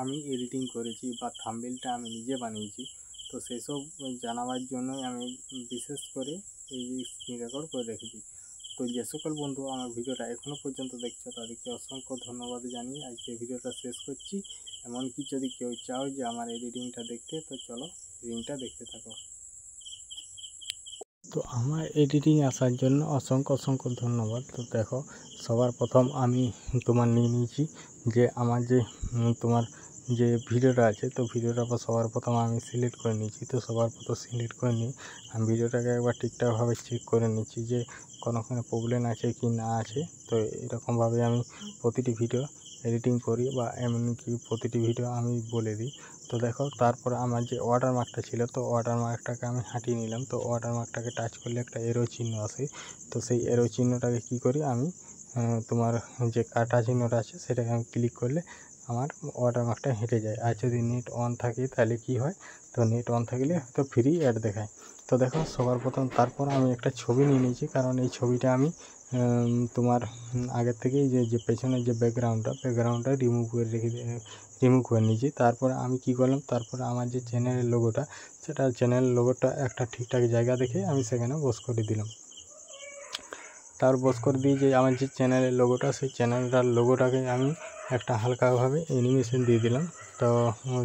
আমি এডিটিং করেছি বা থাম্বনেলটা আমি নিজে বানিয়েছি। তো সেসব জানাবার জন্যই আমি বিশেষ করে এই স্ক্রিন রেকর্ড করে রেখেছি। তো যে সকল বন্ধু আমার ভিডিওটা এখনও পর্যন্ত দেখছো তাদেরকে অসংখ্য ধন্যবাদ জানিয়ে আজকে ভিডিওটা শেষ করছি। এমনকি যদি কেউ চাও যে আমার এডিটিংটা দেখতে, তো চলো এডিটিংটা দেখতে থাকো। তো আমার এডিটিং আসার জন্য অসংখ্য ধন্যবাদ। তো দেখো, সবার প্রথম আমি তোমার নিয়ে নিয়েছি যে আমার যে তোমার যে ভিডিওটা আছে, তো ভিডিওটা সবার প্রথম আমি সিলেক্ট করে নিয়েছি। তো সবার প্রথম সিলেক্ট করে নিয়ে আমি ভিডিওটাকে একবার ঠিকঠাকভাবে চেক করে নিচ্ছি যে কোনো প্রবলেম আছে কি না আছে। তো এরকমভাবে আমি প্রতিটি ভিডিও এডিটিং করি বা এমনকি প্রতিটি ভিডিও আমি বলে দিই। তো দেখো, তারপরে আমার যে ওয়াটারমার্কটা ছিল, তো ওয়াটারমার্কটাকে আমি হাঁটিয়ে নিলাম। তো ওয়াটারমার্কটাকে টাচ করলে একটা এরো চিহ্ন আসে। তো সেই এরো চিহ্নটাকে কী করি আমি, তোমার যে কাটা চিহ্নটা আছে সেটাকে আমি ক্লিক করলে আমার ওয়াটারমার্কটা হেঁটে যায়। আর যদি নেট অন থাকে তাহলে কি হয়, তো নেট অন থাকলে হয়তো ফ্রি অ্যাড দেখায়। তো দেখো, সবার প্রথম তারপর আমি একটা ছবি নিয়ে নিয়েছি, কারণ এই ছবিটা আমি তোমার আগের থেকেই যে পেছনের যে ব্যাকগ্রাউন্ডটা রিমুভ করে নিয়েছি। তারপরে আমি কি করলাম, তারপরে আমার যে চ্যানেলের লোগোটা, সেটা চ্যানেল লোগোটা একটা ঠিকঠাক জায়গা দেখে আমি সেখানে বস করে দিলাম। তার বস করে দিয়ে যে আমার যে চ্যানেলের লোগোটা, সেই চ্যানেলটার লোগোটাকে আমি একটা হালকাভাবে অ্যানিমেশন দিয়ে দিলাম, তো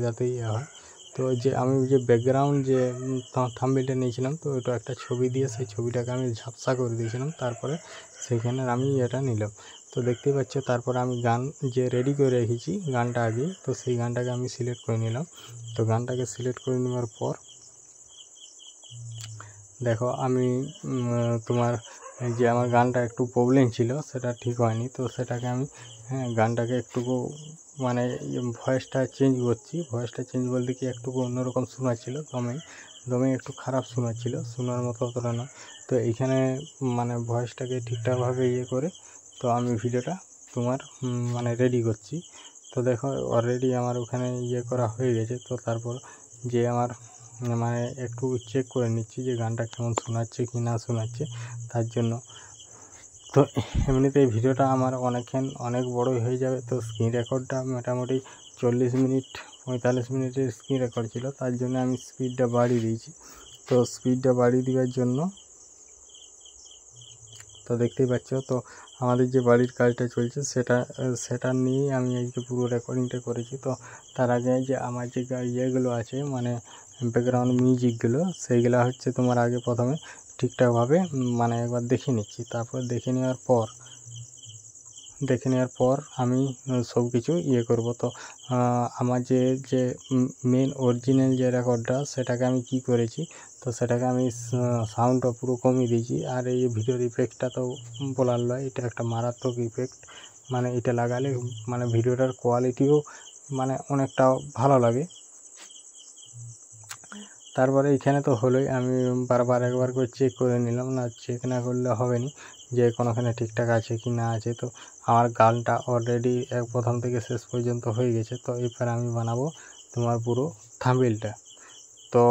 যাতে হয়। তো যে আমি যে ব্যাকগ্রাউন্ড যে থাম্বনেলটা নিয়েছিলাম, তো ওটা একটা ছবি দিয়ে সেই ছবিটাকে আমি ঝাপসা করে দিয়েছিলাম। তারপরে সেইখানে আমি এটা নিলাম। তো দেখতেই পাচ্ছ, তারপরে আমি গান যে রেডি করে রেখেছি গানটা আগে, তো সেই গানটাকে আমি সিলেক্ট করে নিলাম। তো গানটাকে সিলেক্ট করে নেওয়ার পর দেখো, আমি তোমার যে আমার গানটা একটু প্রবলেম ছিল, সেটা ঠিক হয়নি। তো সেটাকে আমি গানটাকে একটুকু মানে ভয়েসটা চেঞ্জ করছি। ভয়েসটা চেঞ্জ বলতে কি, একটু অন্যরকম শোনাচ্ছিল, দমে একটু খারাপ শোনাচ্ছিল, শোনার মতো অতটা নয়। তো তো এইখানে মানে ভয়েসটাকে ঠিকঠাকভাবে ইয়ে করে তো আমি ভিডিওটা তোমার মানে রেডি করছি। তো দেখো অলরেডি আমার ওখানে ইয়ে করা হয়ে গেছে। তো তারপর যে আমার মানে একটু চেক করে নিচ্ছি যে গানটা কেমন শোনাচ্ছে কি না শোনাচ্ছে তার জন্য। তো এমনিতে ভিডিওটা আমার অনেক বড়ই হয়ে যাবে। তো স্ক্রিন রেকর্ডটা মোটামুটি 40 মিনিট 45 মিনিটের স্ক্রিন রেকর্ড ছিল, তার জন্য আমি স্পিডটা বাড়িয়ে দিয়েছি। তো স্পিডটা বাড়িয়ে দেওয়ার জন্য তো দেখতেই পাচ্ছ তো আমাদের যে বাড়ির কাজটা চলছে সেটা নিয়েই আমি আজকে পুরো রেকর্ডিংটা করেছি। তো তার আগে যে আমার যে ইয়েগুলো আছে মানে ব্যাকগ্রাউন্ড মিউজিকগুলো সেইগুলো হচ্ছে তোমার আগে প্রথমে ঠিকঠাকভাবে মানে একবার দেখে নিচ্ছি। তারপর দেখে নেওয়ার পর আমি সব কিছু ইয়ে করব। তো আমার যে মেন অরিজিনাল যে রেকর্ডটা সেটাকে আমি কি করেছি, তো সেটাকে আমি সাউন্ডটা পুরো কমিয়ে দিয়েছি। আর এই ভিডিওর ইফেক্টটা তো বলার নয়, এটা একটা মারাত্মক ইফেক্ট। মানে এটা লাগালে মানে ভিডিওটার কোয়ালিটিও মানে অনেকটা ভালো লাগে। তারপরে এখানে তো হলোই, আমি বারবার একবার করে চেক করে নিলাম, না চেক না করলে হবে না যে কোনোখানে ঠিকঠাক আছে কি না আছে। তো আমার গানটা অলরেডি প্রথম থেকে শেষ পর্যন্ত হয়ে গেছে। তো এরপর আমি বানাবো তোমার পুরো থাম্বনেইলটা। তো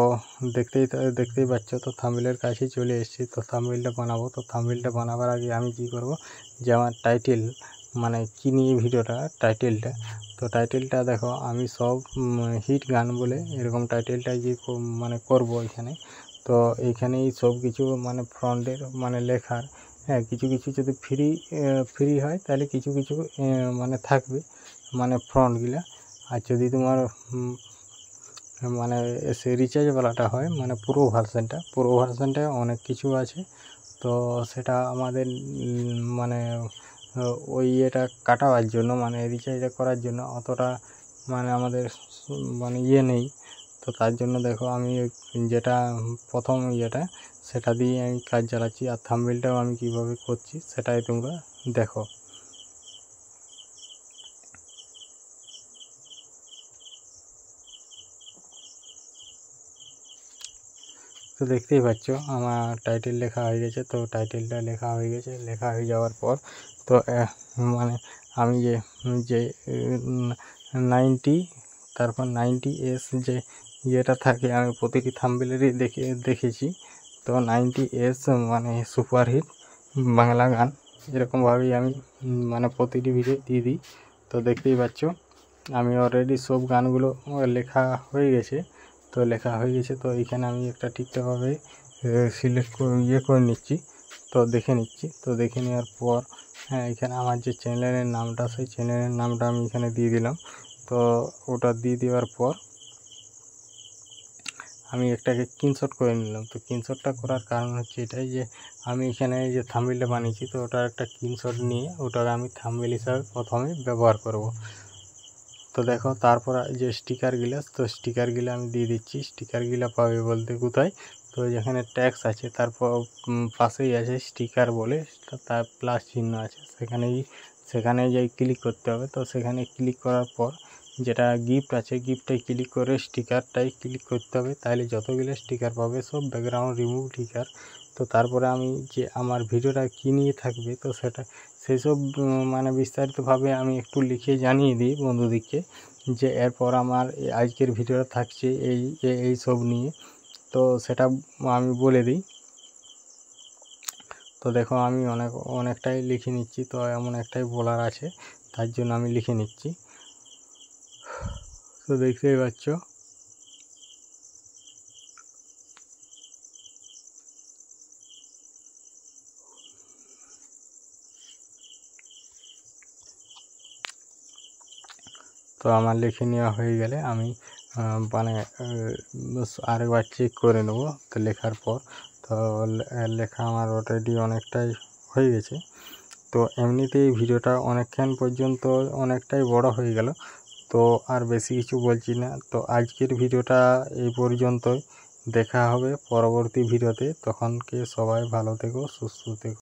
দেখতেই পাচ্ছ তো থাম্বনেইলের কাছে চলে এসেছি। তো থাম্বনেইলটা বানাবো। তো থাম্বনেইলটা বানাবার আগে আমি কি করব যে আমার টাইটেল মানে কী নিয়ে ভিডিওটা টাইটেলটা, তো টাইটেলটা দেখো আমি সব হিট গান বলে এরকম টাইটেলটা যে মানে করব এখানে। তো এইখানেই সব কিছু মানে ফ্রন্টের মানে লেখার হ্যাঁ কিছু যদি ফ্রি হয় তাহলে কিছু মানে থাকবে মানে ফ্রন্টগুলা। আর যদি তোমার মানে সে রিচার্জওয়ালাটা হয় মানে পুরো ভার্সানটায় অনেক কিছু আছে। তো সেটা আমাদের মানে ওই ইয়েটা কাটাবার জন্য মানে রিচার্জটা করার জন্য অতটা মানে আমাদের মানে ইয়ে নেই। তো তার জন্য দেখো আমি যেটা প্রথম ইয়েটা সেটা দিয়ে আমি কাজ চালাচ্ছি। আর থাম্বনেইলটাও আমি কিভাবে করছি সেটাই তোমরা দেখো। তো দেখতেই পাচ্ছ আমার টাইটেল লেখা হয়ে গেছে। তো টাইটেলটা লেখা হয়ে যাওয়ার পর তো মানে আমি যে 90 তারপর 90s যে ইয়েটা থাকে আমি প্রতিটি থাম্বনেইলেরই দেখেছি। তো 90s মানে সুপারহিট বাংলা গান এরকমভাবেই আমি মানে প্রতিটি ভিডিও দিয়ে দিই। তো দেখতেই পাচ্ছ আমি অলরেডি সব গানগুলো লেখা হয়ে গেছে। তো এইখানে আমি একটা ঠিকঠাকভাবে সিলেক্ট করে নিচ্ছি। তো দেখে নিচ্ছি। তো দেখে নেওয়ার পর হ্যাঁ এখানে আমার যে চ্যানেলের নামটা সেই চ্যানেলের নামটা আমি এখানে দিয়ে দিলাম। তো ওটা দিয়ে দেওয়ার পর আমি একটাকে স্ক্রিনশট করে নিলাম। তো স্ক্রিনশটটা করার কারণ হচ্ছে এটাই যে আমি এখানে যে থাম্বনেইলটা বানিয়েছি তো ওটার একটা স্ক্রিনশট নিয়ে ওটাকে আমি থাম্বনেইল হিসাবে প্রথমে ব্যবহার করব। তো দেখো তারপর যে স্টিকারগুলো আমি দিয়ে দিচ্ছি। স্টিকারগুলো পাবে বলতে কোথায়, তো যেখানে ট্যাক্স আছে তারপর পাশেই আছে স্টিকার বলে তার প্লাস চিহ্ন আছে, সেখানে যাই ক্লিক করতে হবে। তো সেখানে ক্লিক করার পর যেটা গিফট আছে গিফটটাই ক্লিক করে স্টিকারটাই ক্লিক করতে হবে। তাহলে যতগুলো স্টিকার পাবে সব ব্যাকগ্রাউন্ড রিমুভ স্টিকার। তো তারপরে আমি যে আমার ভিডিওটা কী নিয়ে থাকবে তো সেই সব মানে বিস্তারিতভাবে আমি একটু লিখে জানিয়ে দিই বন্ধুদেরকে যে এরপর আমার আজকের ভিডিওটা থাকছে এই সব নিয়ে। তো সেটা আমি বলে দিই। তো দেখো আমি অনেকটাই লিখে নিচ্ছি। তো এমন একটাই বলার আছে তার জন্য আমি লিখে নিচ্ছি। তো দেখতেই পাচ্ছ তো আমার লিখে নেওয়া হয়ে গেলে আমি মানে আরেকবার চেক করে নেব। তো লেখার পর তো লেখা আমার অলরেডি অনেকটাই হয়ে গেছে। তো এমনিতেই ভিডিওটা অনেকক্ষণ পর্যন্ত অনেকটাই বড় হয়ে গেল। তো আর বেশি কিছু বলছি না। তো আজকের ভিডিওটা এই পর্যন্তই। দেখা হবে পরবর্তী ভিডিওতে। তখনকে সবাই ভালো থেকো, সুস্থ থেকো।